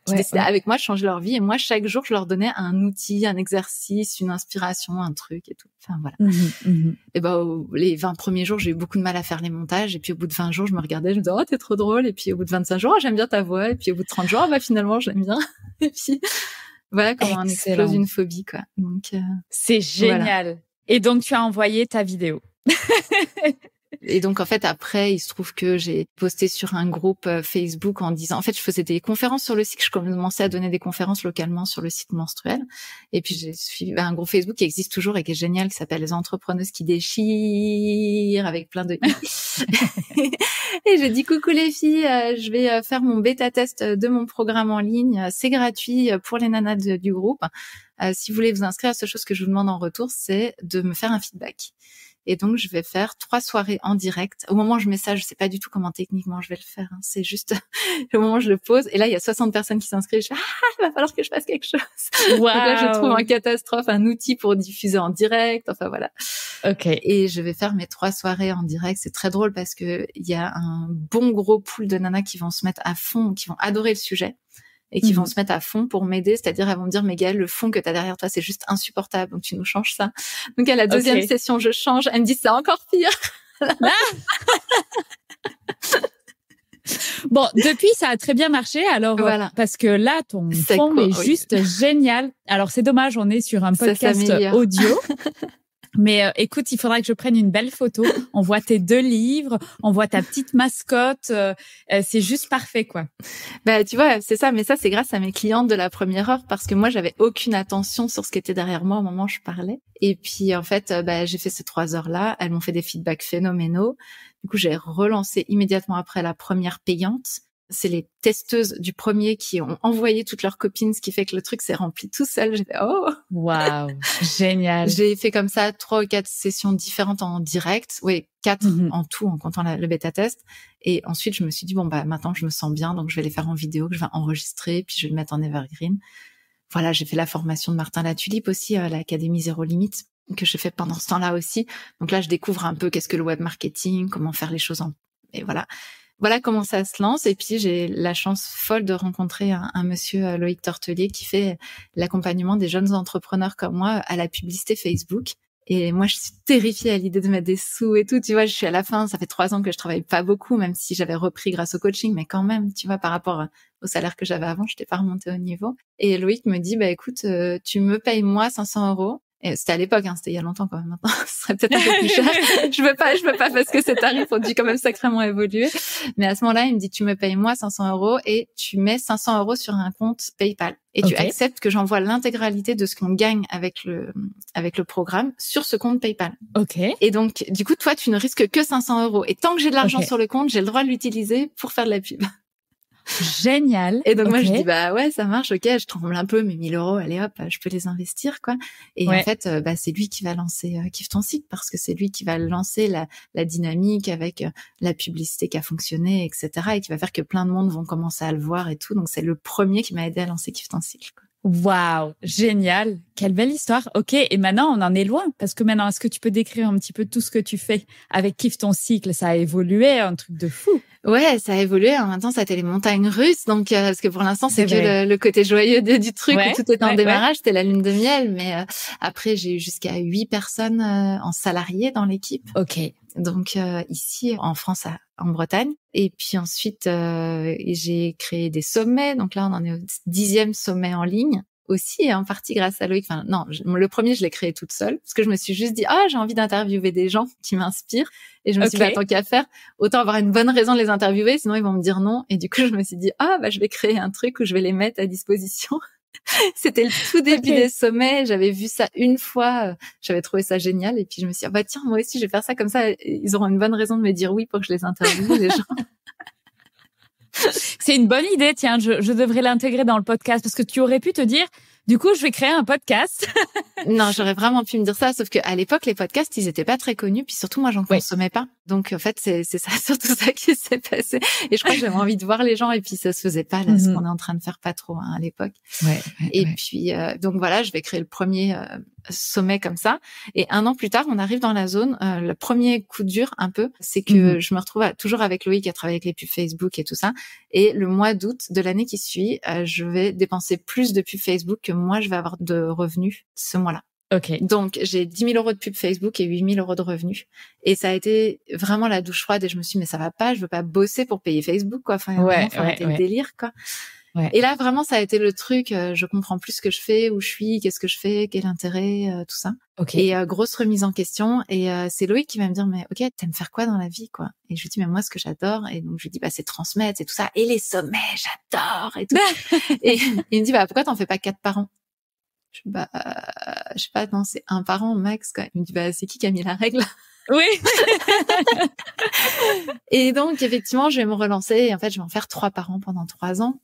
Qui décidaient avec moi de changer leur vie. Et moi, chaque jour, je leur donnais un outil, un exercice, une inspiration, un truc et tout. Enfin, voilà. Et les 20 premiers jours, j'ai eu beaucoup de mal à faire les montages. Et puis, au bout de 20 jours, je me regardais, je me disais, oh, t'es trop drôle. Et puis, au bout de 25 jours, j'aime bien ta voix. Et puis, au bout de 30 jours, finalement, je l'aime bien. Et puis, voilà comment on explose une phobie, quoi. Donc, c'est génial. Voilà. Et donc, tu as envoyé ta vidéo. Et donc, en fait, après, il se trouve que j'ai posté sur un groupe Facebook en disant... En fait, je faisais des conférences sur le cycle. Je commençais à donner des conférences localement sur le cycle menstruel. Et puis, j'ai suivi un groupe Facebook qui existe toujours et qui est génial, qui s'appelle « Les entrepreneuses qui déchirent » avec plein de... Et j'ai dit « Coucou les filles, je vais faire mon bêta-test de mon programme en ligne. C'est gratuit pour les nanas du groupe. Si vous voulez vous inscrire, la seule chose que je vous demande en retour, c'est de me faire un feedback. » Et donc, je vais faire 3 soirées en direct. Au moment où je mets ça, je sais pas du tout comment techniquement je vais le faire. Hein. C'est juste au moment où je le pose. Et là, il y a 60 personnes qui s'inscrivent. Je fais, il va falloir que je fasse quelque chose. Wow. Donc là, je trouve en catastrophe un outil pour diffuser en direct. Enfin, voilà. Ok. Et je vais faire mes 3 soirées en direct. C'est très drôle parce que il y a un bon gros pool de nanas qui vont se mettre à fond, qui vont adorer le sujet. Et qui vont se mettre à fond pour m'aider, c'est-à-dire elles vont me dire mais Gaëlle, le fond que t'as derrière toi c'est juste insupportable, donc tu nous changes ça. Donc à la deuxième session je change, elle me dit c'est encore pire. Bon, depuis ça a très bien marché alors voilà. Parce que là ton fond est juste génial. Alors c'est dommage, on est sur un podcast audio. Mais écoute, il faudra que je prenne une belle photo. On voit tes 2 livres, on voit ta petite mascotte. C'est juste parfait, quoi. Bah, tu vois, c'est ça. Mais ça, c'est grâce à mes clientes de la première heure parce que moi, j'avais aucune attention sur ce qui était derrière moi au moment où je parlais. Et puis, en fait, j'ai fait ces 3 heures-là. Elles m'ont fait des feedbacks phénoménaux. Du coup, j'ai relancé immédiatement après la première payante. C'est les testeuses du premier qui ont envoyé toutes leurs copines, ce qui fait que le truc s'est rempli tout seul. J'ai fait, oh! Waouh! Génial! J'ai fait comme ça 3 ou 4 sessions différentes en direct. Oui, 4 en tout, en comptant le bêta-test. Et ensuite, je me suis dit, bon, maintenant, je me sens bien, donc je vais les faire en vidéo, que je vais enregistrer, puis je vais le mettre en evergreen. Voilà, j'ai fait la formation de Martin Latulippe aussi, à l'Académie Zéro Limite, que j'ai fait pendant ce temps-là aussi. Donc là, je découvre un peu qu'est-ce que le web marketing, comment faire les choses et voilà. Voilà comment ça se lance. Et puis, j'ai la chance folle de rencontrer un monsieur, Loïc Tortelier, qui fait l'accompagnement des jeunes entrepreneurs comme moi à la publicité Facebook. Et moi, je suis terrifiée à l'idée de mettre des sous et tout. Tu vois, je suis à la fin. Ça fait 3 ans que je travaille pas beaucoup, même si j'avais repris grâce au coaching. Mais quand même, tu vois, par rapport au salaire que j'avais avant, je n'étais pas remontée au niveau. Et Loïc me dit, écoute, tu me payes moi 500 €. Et c'était à l'époque, c'était il y a longtemps quand même. Maintenant, ce serait peut-être un peu plus cher. Je veux pas parce que ces tarifs ont dû quand même sacrément évoluer. Mais à ce moment-là, il me dit, tu me payes moi 500 € et tu mets 500 € sur un compte PayPal. Et tu acceptes que j'envoie l'intégralité de ce qu'on gagne avec le programme sur ce compte PayPal. Ok. Et donc, du coup, toi, tu ne risques que 500 €. Et tant que j'ai de l'argent sur le compte, j'ai le droit de l'utiliser pour faire de la pub. Génial. Et donc moi je dis ouais, ça marche, ok, je tremble un peu, mais 1 000 €, allez hop, je peux les investir quoi. Et en fait c'est lui qui va lancer Kiffe ton cycle, parce que c'est lui qui va lancer la dynamique avec la publicité qui a fonctionné, etc., et qui va faire que plein de monde vont commencer à le voir et tout. Donc c'est le premier qui m'a aidé à lancer Kiffe ton cycle quoi. Waouh, génial, quelle belle histoire. Ok, et maintenant on en est loin, parce que maintenant est-ce que tu peux décrire un petit peu tout ce que tu fais avec Kiffe ton cycle? Ça a évolué, un truc de fou. Ouais, ça a évolué. En même temps, ça a été les montagnes russes. Donc, parce que pour l'instant, c'est que le côté joyeux du truc où tout était en démarrage. C'était la lune de miel. Mais après, j'ai eu jusqu'à 8 personnes en salariés dans l'équipe. Ok. Donc, ici, en France, en Bretagne. Et puis ensuite, j'ai créé des sommets. Donc là, on en est au 10e sommet en ligne. Aussi en partie grâce à Loïc. Enfin non, le premier je l'ai créé toute seule parce que je me suis juste dit j'ai envie d'interviewer des gens qui m'inspirent, et je me suis dit tant qu'à faire, autant avoir une bonne raison de les interviewer, sinon ils vont me dire non. Et du coup je me suis dit je vais créer un truc où je vais les mettre à disposition. C'était le tout début des sommets, j'avais vu ça une fois, j'avais trouvé ça génial, et puis je me suis dit tiens, moi aussi je vais faire ça, comme ça ils auront une bonne raison de me dire oui pour que je les interviewe les gens. C'est une bonne idée, tiens, je devrais l'intégrer dans le podcast, parce que tu aurais pu te dire, du coup, je vais créer un podcast. Non, j'aurais vraiment pu me dire ça, sauf que à l'époque, les podcasts, ils étaient pas très connus, puis surtout, moi, j'en consommais pas. Donc, en fait, c'est ça, surtout ça qui s'est passé. Et je crois que j'avais envie de voir les gens, et puis ça se faisait pas, là, ce qu'on est en train de faire pas trop, à l'époque. Et puis, donc voilà, je vais créer le premier sommet comme ça. Et 1 an plus tard, on arrive dans la zone. Le premier coup dur, un peu, c'est que je me retrouve toujours avec Loïc, qui a travaillé avec les pubs Facebook et tout ça. Et le mois d'août de l'année qui suit, je vais dépenser plus de pubs Facebook que moi, je vais avoir de revenus ce mois-là. Ok. Donc, j'ai 10 000 € de pub Facebook et 8 000 € de revenus. Et ça a été vraiment la douche froide, et je me suis dit, mais ça va pas, je veux pas bosser pour payer Facebook, quoi. Enfin, faut arrêter le délire, quoi. Et là, vraiment, ça a été le truc, je comprends plus ce que je fais, où je suis, qu'est-ce que je fais, quel intérêt, tout ça. Et grosse remise en question. Et c'est Loïc qui va me dire, mais ok, t'aimes faire quoi dans la vie, quoi? Et je lui dis, mais moi, ce que j'adore, et donc je lui dis, c'est transmettre, c'est tout ça. Et les sommets, j'adore, et tout. Et il me dit, pourquoi t'en fais pas 4 par an? Je sais pas, non, c'est 1 par an max, quoi. Il me dit, c'est qui a mis la règle? Oui. Et donc, effectivement, je vais me relancer, et en fait, je vais en faire 3 par an pendant 3 ans.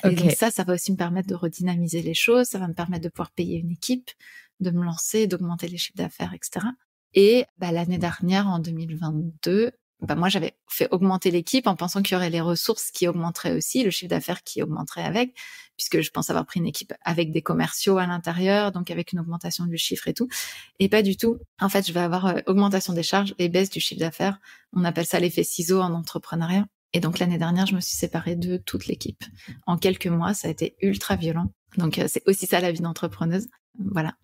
Et donc ça va aussi me permettre de redynamiser les choses, ça va me permettre de pouvoir payer une équipe, de me lancer, d'augmenter les chiffres d'affaires, etc. Et l'année dernière, en 2022, moi, j'avais fait augmenter l'équipe en pensant qu'il y aurait les ressources qui augmenteraient aussi, le chiffre d'affaires qui augmenterait avec, puisque je pense avoir pris une équipe avec des commerciaux à l'intérieur, donc avec une augmentation du chiffre et tout. Et pas du tout. En fait, je vais avoir augmentation des charges et baisse du chiffre d'affaires. On appelle ça l'effet ciseau en entrepreneuriat. Et donc, l'année dernière, je me suis séparée de toute l'équipe. En quelques mois, ça a été ultra violent. Donc, c'est aussi ça la vie d'entrepreneuse. Voilà.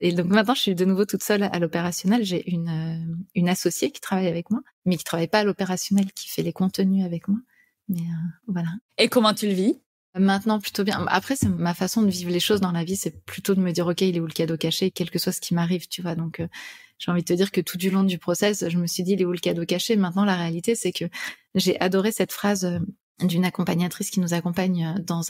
Et donc maintenant, je suis de nouveau toute seule à l'opérationnel. J'ai une associée qui travaille avec moi, mais qui travaille pas à l'opérationnel, qui fait les contenus avec moi. Mais voilà. Et comment tu le vis? Maintenant, plutôt bien. Après, c'est ma façon de vivre les choses dans la vie, c'est plutôt de me dire, OK, il est où le cadeau caché, quel que soit ce qui m'arrive, tu vois. Donc, j'ai envie de te dire que tout du long du process, je me suis dit, il est où le cadeau caché? Maintenant, la réalité, c'est que j'ai adoré cette phrase d'une accompagnatrice qui nous accompagne dans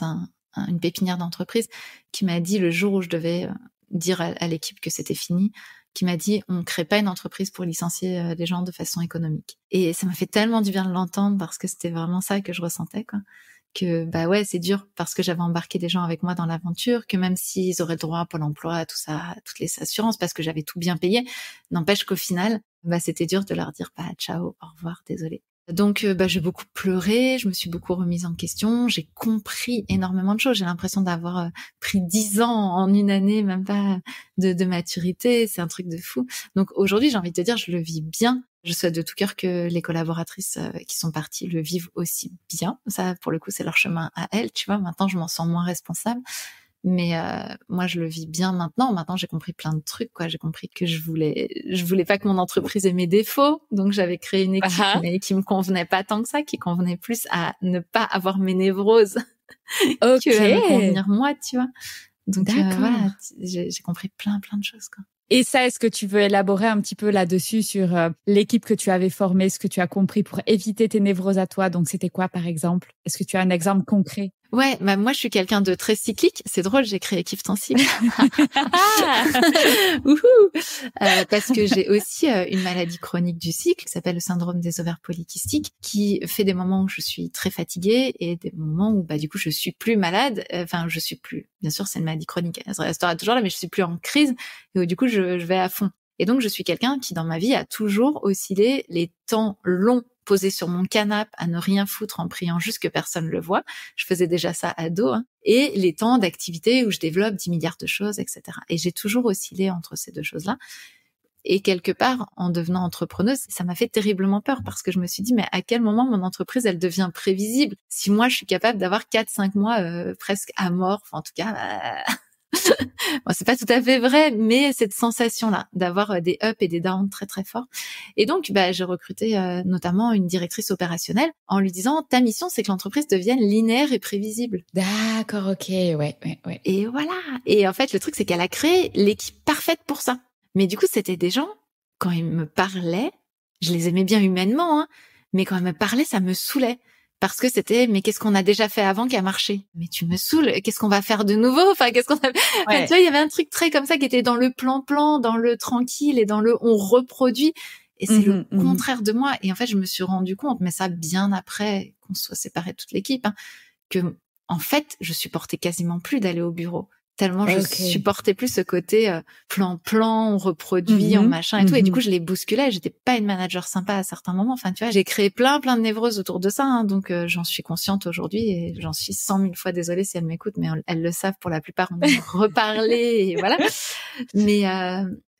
une pépinière d'entreprise, qui m'a dit le jour où je devais dire à l'équipe que c'était fini, qui m'a dit on crée pas une entreprise pour licencier les gens de façon économique. Et ça m'a fait tellement du bien de l'entendre parce que c'était vraiment ça que je ressentais, quoi. Que ouais, c'est dur parce que j'avais embarqué des gens avec moi dans l'aventure, que même s'ils auraient le droit à Pôle emploi, à tout ça, à toutes les assurances, parce que j'avais tout bien payé, n'empêche qu'au final, c'était dur de leur dire ciao, au revoir, désolé. Donc j'ai beaucoup pleuré, je me suis beaucoup remise en question, j'ai compris énormément de choses. J'ai l'impression d'avoir pris 10 ans en une année, même pas de maturité, c'est un truc de fou. Donc aujourd'hui, j'ai envie de te dire, je le vis bien. Je souhaite de tout cœur que les collaboratrices qui sont parties le vivent aussi bien. Ça, pour le coup, c'est leur chemin à elles, tu vois. Maintenant, je m'en sens moins responsable. Mais moi, je le vis bien maintenant. Maintenant, j'ai compris plein de trucs, quoi. J'ai compris que je voulais pas que mon entreprise ait mes défauts. Donc, j'avais créé une équipe, mais qui me convenait pas tant que ça, qui convenait plus à ne pas avoir mes névroses que à me convenir moi, tu vois. Donc, voilà, j'ai compris plein de choses, quoi. Et ça, est-ce que tu veux élaborer un petit peu là-dessus sur l'équipe que tu avais formée, ce que tu as compris pour éviter tes névroses à toi? Donc, c'était quoi, par exemple? Est-ce que tu as un exemple concret? Ouais, moi je suis quelqu'un de très cyclique. C'est drôle, j'ai créé Kiff ton cycle. Parce que j'ai aussi une maladie chronique du cycle qui s'appelle le syndrome des ovaires polykystiques, qui fait des moments où je suis très fatiguée et des moments où du coup je suis plus malade. Enfin, je suis plus. Bien sûr, c'est une maladie chronique, elle restera toujours là, mais je suis plus en crise et où, du coup je vais à fond. Et donc je suis quelqu'un qui dans ma vie a toujours oscillé les temps longs posée sur mon canapé à ne rien foutre en priant juste que personne le voit. Je faisais déjà ça ado, hein. Et les temps d'activité où je développe 10 milliards de choses, etc. Et j'ai toujours oscillé entre ces deux choses-là. Et quelque part, en devenant entrepreneuse, ça m'a fait terriblement peur parce que je me suis dit, mais à quel moment mon entreprise, elle devient prévisible? Si moi, je suis capable d'avoir 4-5 mois presque à mort, enfin, en tout cas... Bon, c'est pas tout à fait vrai, mais cette sensation-là d'avoir des ups et des downs très très forts. Et donc, j'ai recruté notamment une directrice opérationnelle en lui disant ta mission, c'est que l'entreprise devienne linéaire et prévisible. D'accord, ok, ouais. Et voilà. Et en fait, le truc, c'est qu'elle a créé l'équipe parfaite pour ça. Mais du coup, c'était des gens, quand ils me parlaient, je les aimais bien humainement, hein, mais quand ils me parlaient, ça me saoulait. Parce que c'était, mais qu'est-ce qu'on a déjà fait avant qui a marché? Mais tu me saoules, qu'est-ce qu'on va faire de nouveau? Enfin, qu'est-ce qu'on a... Enfin, tu vois, il y avait un truc très comme ça qui était dans le plan-plan, dans le tranquille et dans le on reproduit. Et c'est le contraire de moi. Et en fait, je me suis rendu compte, mais ça bien après qu'on soit séparés de toute l'équipe, hein, que en fait, je supportais quasiment plus d'aller au bureau. Tellement je supportais plus ce côté plan-plan, on reproduit, on machin et tout. Et du coup, je les bousculais. J'étais pas une manager sympa à certains moments. Enfin, tu vois, j'ai créé plein de névroses autour de ça. Hein, donc, j'en suis consciente aujourd'hui et j'en suis 100 000 fois désolée si elles m'écoutent, mais elles le savent pour la plupart. On en reparlé et voilà. Mais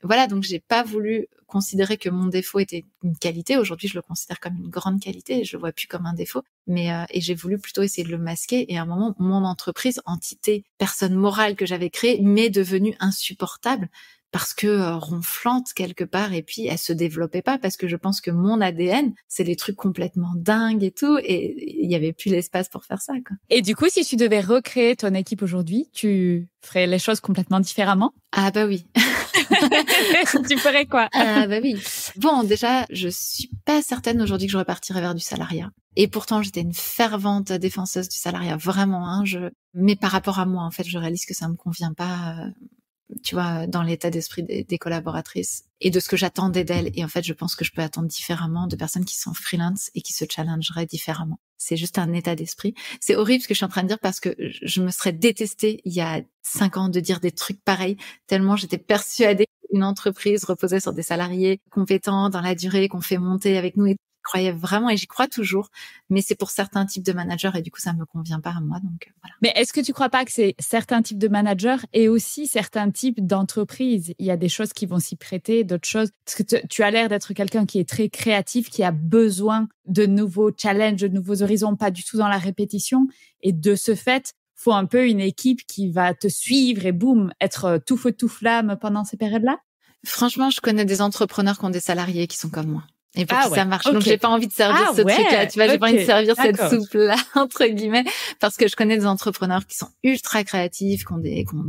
voilà, donc j'ai pas voulu considérer que mon défaut était une qualité. Aujourd'hui, je le considère comme une grande qualité et je le vois plus comme un défaut. Mais et j'ai voulu plutôt essayer de le masquer. Et à un moment, mon entreprise, entité, personne morale que j'avais créée, m'est devenue insupportable parce que ronflante quelque part. Et puis, elle se développait pas parce que je pense que mon ADN, c'est les trucs complètement dingues et tout. Et il y avait plus l'espace pour faire ça, quoi. Et du coup, si tu devais recréer ton équipe aujourd'hui, tu ferais les choses complètement différemment? Ah bah oui. Tu ferais quoi? Ah bah oui. Bon, déjà, je suis pas certaine aujourd'hui que je repartirais vers du salariat. Et pourtant, j'étais une fervente défenseuse du salariat, vraiment. Hein, mais par rapport à moi, en fait, je réalise que ça me convient pas. Tu vois, dans l'état d'esprit des collaboratrices et de ce que j'attendais d'elles. Et en fait, je pense que je peux attendre différemment de personnes qui sont freelance et qui se challengeraient différemment. C'est juste un état d'esprit. C'est horrible ce que je suis en train de dire parce que je me serais détestée il y a 5 ans de dire des trucs pareils, tellement j'étais persuadée une entreprise reposait sur des salariés compétents dans la durée, qu'on fait monter avec nous. Et je croyais vraiment, et j'y crois toujours, mais c'est pour certains types de managers et du coup, ça me convient pas à moi. Donc, voilà. Mais est-ce que tu crois pas que c'est certains types de managers et aussi certains types d'entreprises? Il y a des choses qui vont s'y prêter, d'autres choses. Parce que tu as l'air d'être quelqu'un qui est très créatif, qui a besoin de nouveaux challenges, de nouveaux horizons, pas du tout dans la répétition. Et de ce fait, faut un peu une équipe qui va te suivre et boum, être tout feu tout flamme pendant ces périodes-là? Franchement, je connais des entrepreneurs qui ont des salariés qui sont comme moi. Et pour qui ça marche. Okay. Donc, j'ai pas envie de servir ce truc-là. Tu vois, j'ai pas envie de servir cette soupe-là, entre guillemets, parce que je connais des entrepreneurs qui sont ultra créatifs, qui ont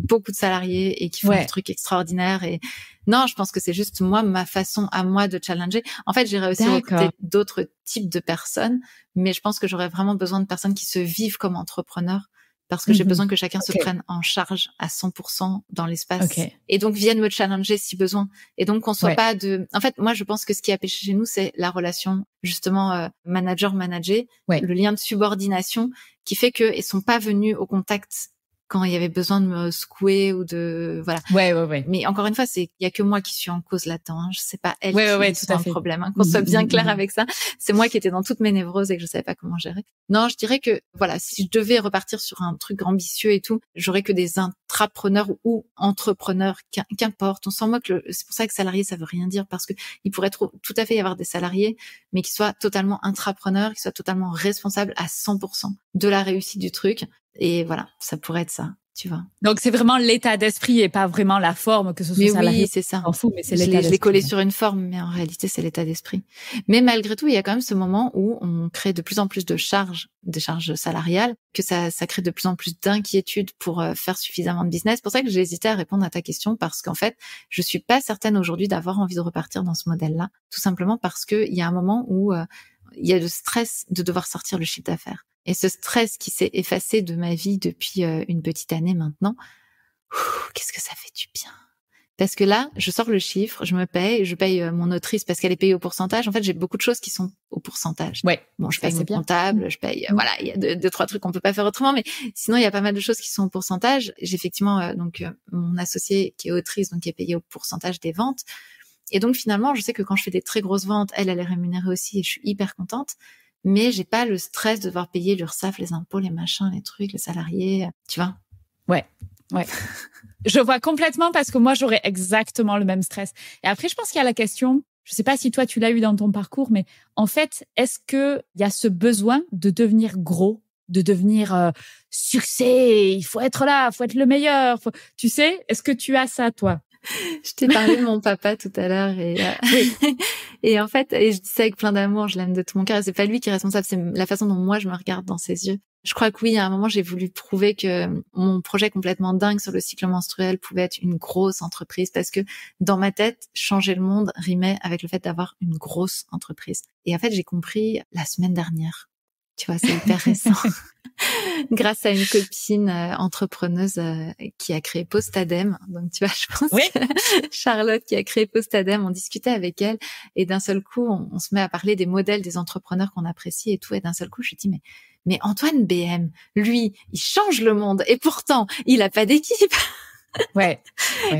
beaucoup de salariés et qui font des trucs extraordinaires. Et non, je pense que c'est juste moi, ma façon à moi de challenger. En fait, j'irais aussi recruter d'autres types de personnes, mais je pense que j'aurais vraiment besoin de personnes qui se vivent comme entrepreneurs. Parce que j'ai besoin que chacun se prenne en charge à 100% dans l'espace. Et donc, viennent me challenger si besoin. Et donc, qu'on soit pas de... En fait, moi, je pense que ce qui a pêché chez nous, c'est la relation, justement, manager-manager, le lien de subordination qui fait qu'ils sont pas venus au contact quand il y avait besoin de me secouer ou de... Voilà. Ouais. Mais encore une fois, il y a que moi qui suis en cause là-dedans. Hein. Je sais pas elle qui est le problème. Hein. Qu'on soit bien clair avec ça. C'est moi qui étais dans toutes mes névroses et que je savais pas comment gérer. Non, je dirais que, voilà, si je devais repartir sur un truc ambitieux et tout, j'aurais que des intrapreneurs ou entrepreneurs, qu'importe. On s'en moque. C'est pour ça que salarié, ça veut rien dire parce que il pourrait tout à fait y avoir des salariés, mais qui soient totalement intrapreneurs, qui soient totalement responsables à 100% de la réussite du truc. Et voilà, ça pourrait être ça, tu vois. Donc, c'est vraiment l'état d'esprit et pas vraiment la forme, que ce soit salarié. Mais oui, c'est ça. On fout, mais c'est l'état d'esprit. Je l'ai collé sur une forme, mais en réalité, c'est l'état d'esprit. Mais malgré tout, il y a quand même ce moment où on crée de plus en plus de charges, des charges salariales, que ça crée de plus en plus d'inquiétudes pour faire suffisamment de business. C'est pour ça que j'ai hésité à répondre à ta question parce qu'en fait, je suis pas certaine aujourd'hui d'avoir envie de repartir dans ce modèle-là. Tout simplement parce que il y a un moment où il y a le stress de devoir sortir le chiffre d'affaires. Et ce stress qui s'est effacé de ma vie depuis une petite année maintenant, qu'est-ce que ça fait du bien. Parce que là, je sors le chiffre, je paye mon autrice parce qu'elle est payée au pourcentage. En fait, j'ai beaucoup de choses qui sont au pourcentage. Bon, je paye mon comptable, je paye, voilà, il y a deux, trois trucs qu'on peut pas faire autrement, mais sinon, il y a pas mal de choses qui sont au pourcentage. J'ai effectivement, mon associée qui est autrice, donc qui est payée au pourcentage des ventes. Et donc, finalement, je sais que quand je fais des très grosses ventes, elle est rémunérée aussi et je suis hyper contente. Mais j'ai pas le stress de devoir payer l'URSSAF, les impôts, les machins, les trucs, les salariés, tu vois. Ouais. Je vois complètement parce que moi, j'aurais exactement le même stress. Et après, je pense qu'il y a la question, je sais pas si toi, tu l'as eu dans ton parcours, mais en fait, est-ce que il y a ce besoin de devenir gros, de devenir succès, il faut être là, il faut être le meilleur, tu sais, est-ce que tu as ça, toi? Je t'ai parlé de mon papa tout à l'heure et en fait, et je dis ça avec plein d'amour, je l'aime de tout mon cœur. Et c'est pas lui qui est responsable, c'est la façon dont moi je me regarde dans ses yeux. Je crois que oui, à un moment, j'ai voulu prouver que mon projet complètement dingue sur le cycle menstruel pouvait être une grosse entreprise parce que dans ma tête, changer le monde rimait avec le fait d'avoir une grosse entreprise. Et en fait, j'ai compris la semaine dernière. Tu vois, c'est hyper récent. Grâce à une copine entrepreneuse qui a créé Postadem. Donc, tu vois, je pense que Charlotte qui a créé Postadem, on discutait avec elle et d'un seul coup, on se met à parler des modèles des entrepreneurs qu'on apprécie et tout. Et d'un seul coup, je me dis, mais Antoine BM, lui, il change le monde et pourtant, il a pas d'équipe. Ouais.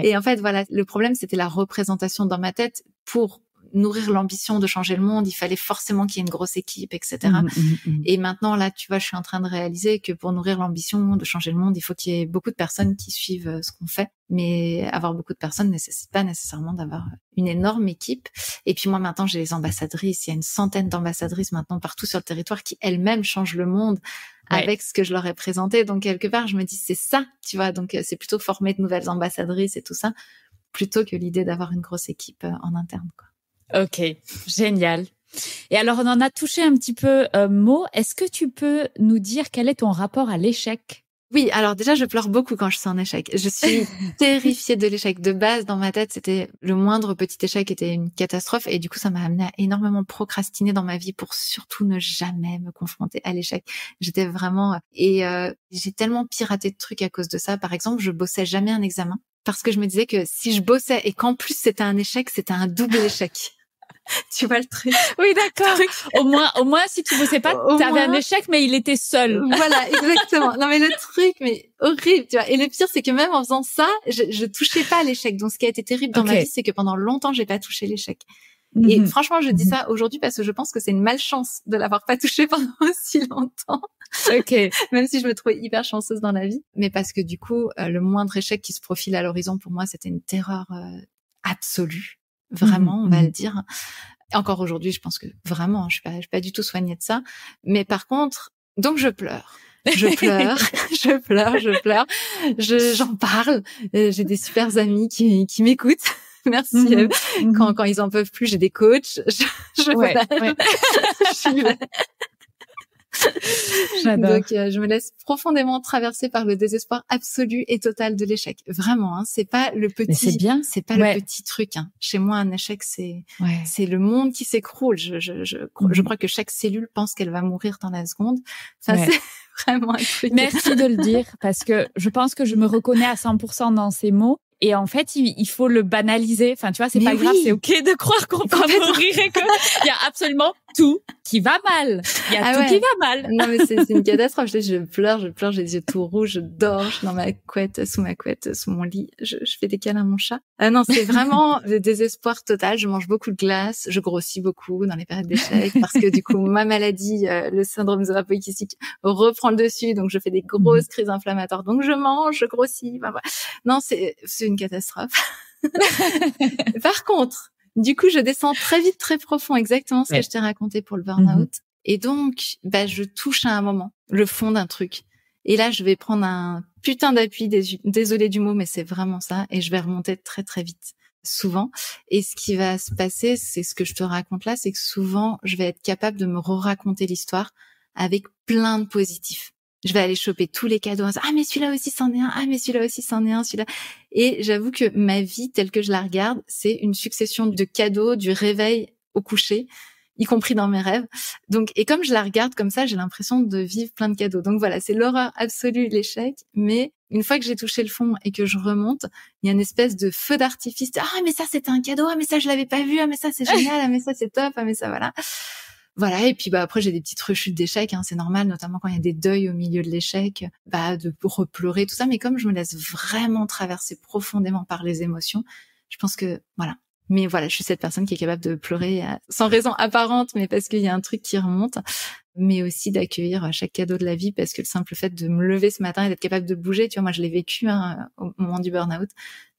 Et en fait, voilà, le problème, c'était la représentation dans ma tête pour nourrir l'ambition de changer le monde, il fallait forcément qu'il y ait une grosse équipe, etc. Et maintenant, là, tu vois, je suis en train de réaliser que pour nourrir l'ambition de changer le monde, il faut qu'il y ait beaucoup de personnes qui suivent ce qu'on fait. Mais avoir beaucoup de personnes ne nécessite pas nécessairement d'avoir une énorme équipe. Et puis moi, maintenant, j'ai les ambassadrices. Il y a une centaine d'ambassadrices maintenant partout sur le territoire qui elles-mêmes changent le monde avec ce que je leur ai présenté. Donc, quelque part, je me dis, c'est ça, tu vois. Donc, c'est plutôt former de nouvelles ambassadrices et tout ça, plutôt que l'idée d'avoir une grosse équipe en interne, quoi. Ok, génial. Et alors, on en a touché un petit peu, Mo. Est-ce que tu peux nous dire quel est ton rapport à l'échec? Oui, alors déjà, je pleure beaucoup quand je suis en échec. Je suis terrifiée de l'échec. De base, dans ma tête, c'était le moindre petit échec était une catastrophe. Et du coup, ça m'a amené à énormément procrastiner dans ma vie pour surtout ne jamais me confronter à l'échec. J'étais vraiment... Et j'ai tellement piraté de trucs à cause de ça. Par exemple, je bossais jamais un examen parce que je me disais que si je bossais et qu'en plus c'était un échec, c'était un double échec. Tu vois le truc? Oui, d'accord. Au moins, si tu bossais pas, t'avais un échec, mais il était seul. Voilà, exactement. Non, mais le truc, mais horrible, tu vois. Et le pire, c'est que même en faisant ça, je touchais pas à l'échec. Donc, ce qui a été terrible dans ma vie, c'est que pendant longtemps, j'ai pas touché l'échec. Et franchement, je dis ça aujourd'hui parce que je pense que c'est une malchance de l'avoir pas touché pendant aussi longtemps. Ok. Même si je me trouvais hyper chanceuse dans la vie. Mais parce que du coup, le moindre échec qui se profile à l'horizon, pour moi, c'était une terreur absolue. Vraiment, on va le dire. Encore aujourd'hui, je pense que vraiment, je suis pas du tout soignée de ça. Mais par contre, donc je pleure. Je pleure. J'en parle. J'ai des super amis qui m'écoutent. Merci. Quand ils en peuvent plus, j'ai des coachs. Je suis là. J'adore. Donc, je me laisse profondément traverser par le désespoir absolu et total de l'échec. Vraiment, hein, c'est pas le petit, c'est pas le petit truc. Hein. Chez moi, un échec, c'est le monde qui s'écroule. Je crois que chaque cellule pense qu'elle va mourir dans la seconde. Enfin, c'est vraiment un truc. Merci de le dire parce que je pense que je me reconnais à 100% dans ces mots. Et en fait, il faut le banaliser. Enfin, tu vois, c'est pas grave, c'est ok de croire qu'on va mourir et qu'il y a absolument tout qui va mal. Il y a tout qui va mal. Non, mais c'est une catastrophe. Je pleure, j'ai les yeux tout rouges, je dors, je suis dans ma couette, sous mon lit. Je fais des câlins à mon chat. Non, c'est vraiment le désespoir total. Je mange beaucoup de glace, je grossis beaucoup dans les périodes d'échec parce que du coup, ma maladie, le syndrome zoopoïkistique reprend le dessus. Donc, je fais des grosses crises inflammatoires. Donc, je mange, je grossis. Enfin, voilà. Non, c'est une catastrophe. Par contre, du coup, je descends très vite, très profond, exactement ce que je t'ai raconté pour le burn-out. Et donc, je touche à un moment, le fond d'un truc. Et là, je vais prendre un putain d'appui, désolé du mot, mais c'est vraiment ça. Et je vais remonter très, très vite, souvent. Et ce qui va se passer, c'est ce que je te raconte là, c'est que souvent, je vais être capable de me raconter l'histoire avec plein de positifs. Je vais aller choper tous les cadeaux. Ah, mais celui-là aussi, c'en est un. Ah, mais celui-là aussi, c'en est un, celui-là. Et j'avoue que ma vie, telle que je la regarde, c'est une succession de cadeaux, du réveil au coucher, y compris dans mes rêves. Donc, et comme je la regarde comme ça, j'ai l'impression de vivre plein de cadeaux. Donc voilà, c'est l'horreur absolue, l'échec. Mais une fois que j'ai touché le fond et que je remonte, il y a une espèce de feu d'artifice. Ah, mais ça, c'était un cadeau. Ah, mais ça, je l'avais pas vu. Ah, mais ça, c'est génial. Ah, mais ça, c'est top. Ah, mais ça, voilà. Voilà, et puis après j'ai des petites rechutes d'échecs, hein, c'est normal, notamment quand il y a des deuils au milieu de l'échec, de repleurer tout ça. Mais comme je me laisse vraiment traverser profondément par les émotions, je pense que voilà. Mais voilà, je suis cette personne qui est capable de pleurer sans raison apparente, mais parce qu'il y a un truc qui remonte. Mais aussi d'accueillir chaque cadeau de la vie, parce que le simple fait de me lever ce matin et d'être capable de bouger, tu vois, moi je l'ai vécu au moment du burn-out,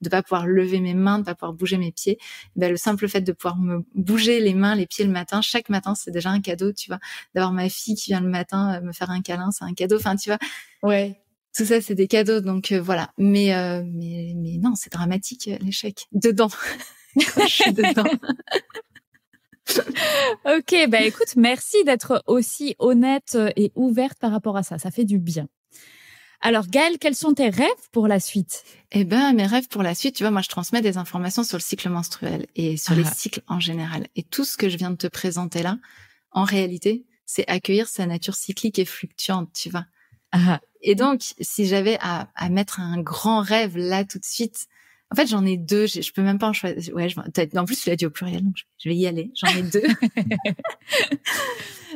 de pas pouvoir lever mes mains, de pas pouvoir bouger mes pieds. Le simple fait de pouvoir me bouger les mains, les pieds le matin, chaque matin, c'est déjà un cadeau, tu vois. D'avoir ma fille qui vient le matin me faire un câlin, c'est un cadeau. Enfin, tu vois. Ouais. Tout ça, c'est des cadeaux, donc voilà. Mais non, c'est dramatique l'échec. Dedans, quand je suis dedans. Ok, écoute, merci d'être aussi honnête et ouverte par rapport à ça. Ça fait du bien. Alors Gaëlle, quels sont tes rêves pour la suite? Mes rêves pour la suite, tu vois, moi je transmets des informations sur le cycle menstruel et sur les cycles en général. Et tout ce que je viens de te présenter là, en réalité, c'est accueillir sa nature cyclique et fluctuante, tu vois. Et donc, si j'avais à mettre un grand rêve là tout de suite, en fait, j'en ai deux. Je peux même pas en choisir. Ouais, en plus, tu l'as dit au pluriel, donc je vais y aller. J'en ai deux.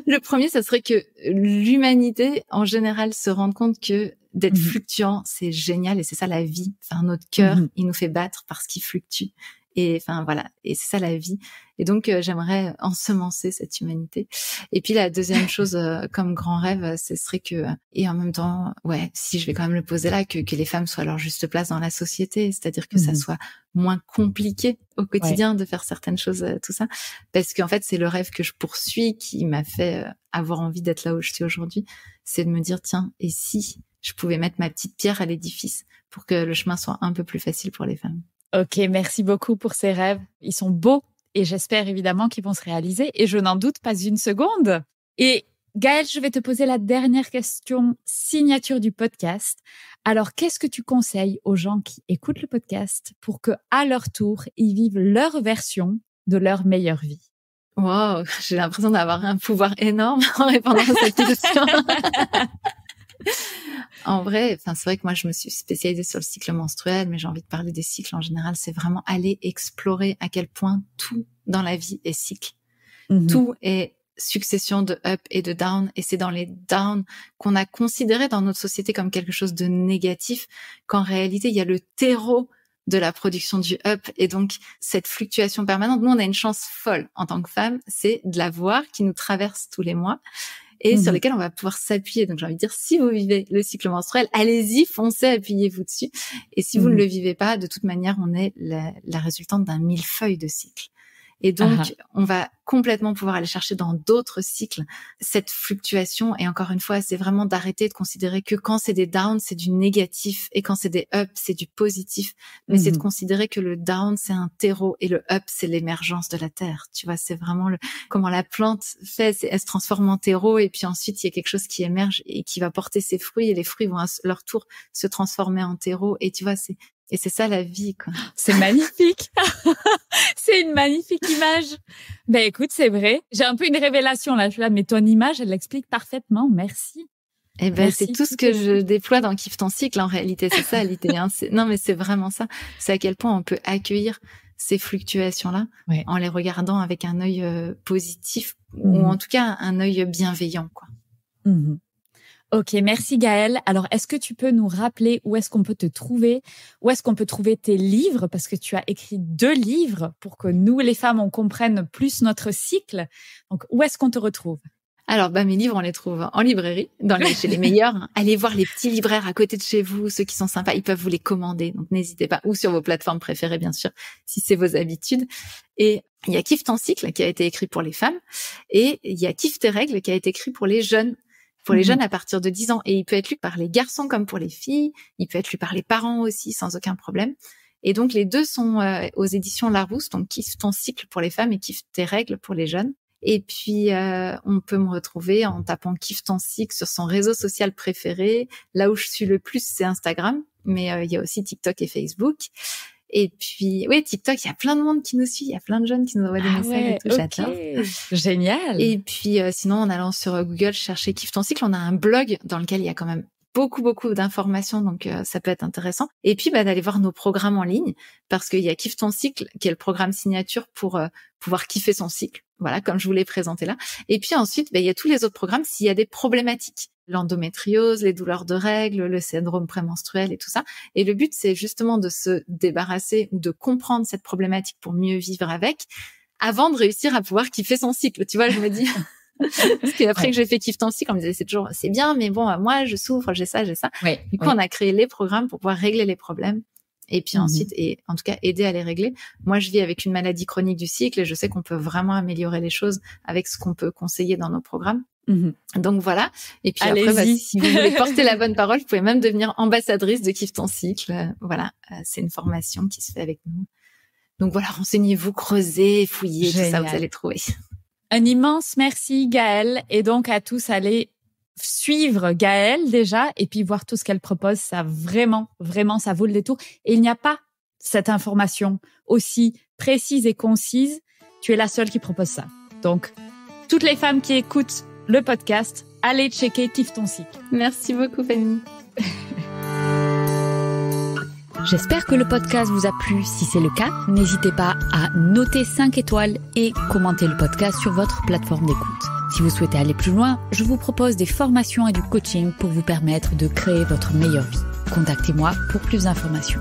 Le premier, ça serait que l'humanité, en général, se rende compte que d'être fluctuant, c'est génial et c'est ça la vie. Enfin, notre cœur, il nous fait battre parce qu'il fluctue. Et enfin voilà, et c'est ça la vie. Et donc j'aimerais ensemencer cette humanité. Et puis la deuxième chose comme grand rêve, ce serait que, et en même temps, si je vais quand même le poser là, que les femmes soient à leur juste place dans la société, c'est-à-dire que ça soit moins compliqué au quotidien de faire certaines choses, tout ça, parce qu'en fait c'est le rêve que je poursuis qui m'a fait avoir envie d'être là où je suis aujourd'hui, c'est de me dire tiens, et si je pouvais mettre ma petite pierre à l'édifice pour que le chemin soit un peu plus facile pour les femmes. Ok, merci beaucoup pour ces rêves. Ils sont beaux et j'espère évidemment qu'ils vont se réaliser et je n'en doute pas une seconde. Et Gaëlle, je vais te poser la dernière question signature du podcast. Alors, qu'est-ce que tu conseilles aux gens qui écoutent le podcast pour que, à leur tour, ils vivent leur version de leur meilleure vie? Wow, j'ai l'impression d'avoir un pouvoir énorme en répondant à cette question. En vrai, c'est vrai que moi, je me suis spécialisée sur le cycle menstruel, mais j'ai envie de parler des cycles en général. C'est vraiment aller explorer à quel point tout dans la vie est cycle. Tout est succession de up et de down, et c'est dans les downs qu'on a considéré dans notre société comme quelque chose de négatif, qu'en réalité, il y a le terreau de la production du up, et donc cette fluctuation permanente. Nous, on a une chance folle en tant que femme, c'est de la voir qui nous traverse tous les mois et sur lesquels on va pouvoir s'appuyer. Donc j'ai envie de dire, si vous vivez le cycle menstruel, allez-y, foncez, appuyez-vous dessus. Et si vous ne le vivez pas, de toute manière, on est la résultante d'un millefeuille de cycles. Et donc, on va complètement pouvoir aller chercher dans d'autres cycles cette fluctuation. Et encore une fois, c'est vraiment d'arrêter de considérer que quand c'est des downs, c'est du négatif, et quand c'est des ups, c'est du positif. Mais c'est de considérer que le down, c'est un terreau, et le up, c'est l'émergence de la terre. Tu vois, c'est vraiment comment la plante fait, elle se transforme en terreau, et puis ensuite, il y a quelque chose qui émerge et qui va porter ses fruits, et les fruits vont à leur tour se transformer en terreau. Et tu vois, c'est ça la vie, quoi. C'est magnifique. C'est une magnifique image. Ben écoute, c'est vrai. J'ai un peu une révélation là. Mais ton image, elle l'explique parfaitement. Merci. Eh ben, c'est tout ce que je déploie dans Kiffe ton cycle, en réalité. C'est ça, l'idée, hein. Non, mais c'est vraiment ça. C'est à quel point on peut accueillir ces fluctuations-là en les regardant avec un œil positif, ou en tout cas un œil bienveillant, quoi. Ok, merci Gaëlle. Alors, est-ce que tu peux nous rappeler où est-ce qu'on peut te trouver? Où est-ce qu'on peut trouver tes livres? Parce que tu as écrit 2 livres pour que nous, les femmes, on comprenne plus notre cycle. Donc, où est-ce qu'on te retrouve? Alors, mes livres, on les trouve en librairie, chez les meilleurs. Allez voir les petits libraires à côté de chez vous, ceux qui sont sympas, ils peuvent vous les commander. Donc, n'hésitez pas. Ou sur vos plateformes préférées, bien sûr, si c'est vos habitudes. Et il y a Kiffe ton cycle qui a été écrit pour les femmes. Et il y a Kiffe tes règles qui a été écrit pour les jeunes. Pour les jeunes à partir de 10 ans. Et il peut être lu par les garçons comme pour les filles. Il peut être lu par les parents aussi, sans aucun problème. Et donc, les 2 sont aux éditions Larousse. Donc, Kiffe ton cycle pour les femmes et Kiffe tes règles pour les jeunes. Et puis, on peut me retrouver en tapant Kiffe ton cycle sur son réseau social préféré. Là où je suis le plus, c'est Instagram. Mais il y a aussi TikTok et Facebook. Et puis, TikTok, il y a plein de monde qui nous suit, il y a plein de jeunes qui nous envoient des messages et tout, j'adore. Génial. Et puis, sinon, en allant sur Google chercher Kiffe ton cycle, on a un blog dans lequel il y a quand même beaucoup d'informations, donc ça peut être intéressant. Et puis, d'aller voir nos programmes en ligne, parce qu'il y a Kiffe ton cycle, qui est le programme signature pour pouvoir kiffer son cycle. Voilà, comme je vous l'ai présenté là. Et puis ensuite, il y a tous les autres programmes s'il y a des problématiques. L'endométriose, les douleurs de règles, le syndrome prémenstruel et tout ça. Et le but, c'est justement de se débarrasser ou de comprendre cette problématique pour mieux vivre avec, avant de réussir à pouvoir kiffer son cycle. Tu vois, je me dis... Parce qu'après que j'ai fait Kiffe ton cycle, on me disait c'est bien, mais bon, moi, je souffre, j'ai ça. Du coup, on a créé les programmes pour pouvoir régler les problèmes. Et puis ensuite, et en tout cas, aider à les régler. Moi, je vis avec une maladie chronique du cycle et je sais qu'on peut vraiment améliorer les choses avec ce qu'on peut conseiller dans nos programmes. Donc voilà. Et puis après, si vous voulez porter la bonne parole, vous pouvez même devenir ambassadrice de Kiffe ton cycle. Voilà, c'est une formation qui se fait avec nous. Donc voilà, renseignez-vous, creusez, fouillez, tout ça, vous allez trouver. Un immense merci Gaëlle, et donc à tous, allez suivre Gaëlle déjà et puis voir tout ce qu'elle propose. Ça vraiment ça vaut le détour. Et il n'y a pas cette information aussi précise et concise. Tu es la seule qui propose ça. Donc toutes les femmes qui écoutent le podcast, allez checker Kiffe ton cycle. Merci beaucoup Fanny. J'espère que le podcast vous a plu. Si c'est le cas, n'hésitez pas à noter 5 étoiles et commenter le podcast sur votre plateforme d'écoute. Si vous souhaitez aller plus loin, je vous propose des formations et du coaching pour vous permettre de créer votre meilleure vie. Contactez-moi pour plus d'informations.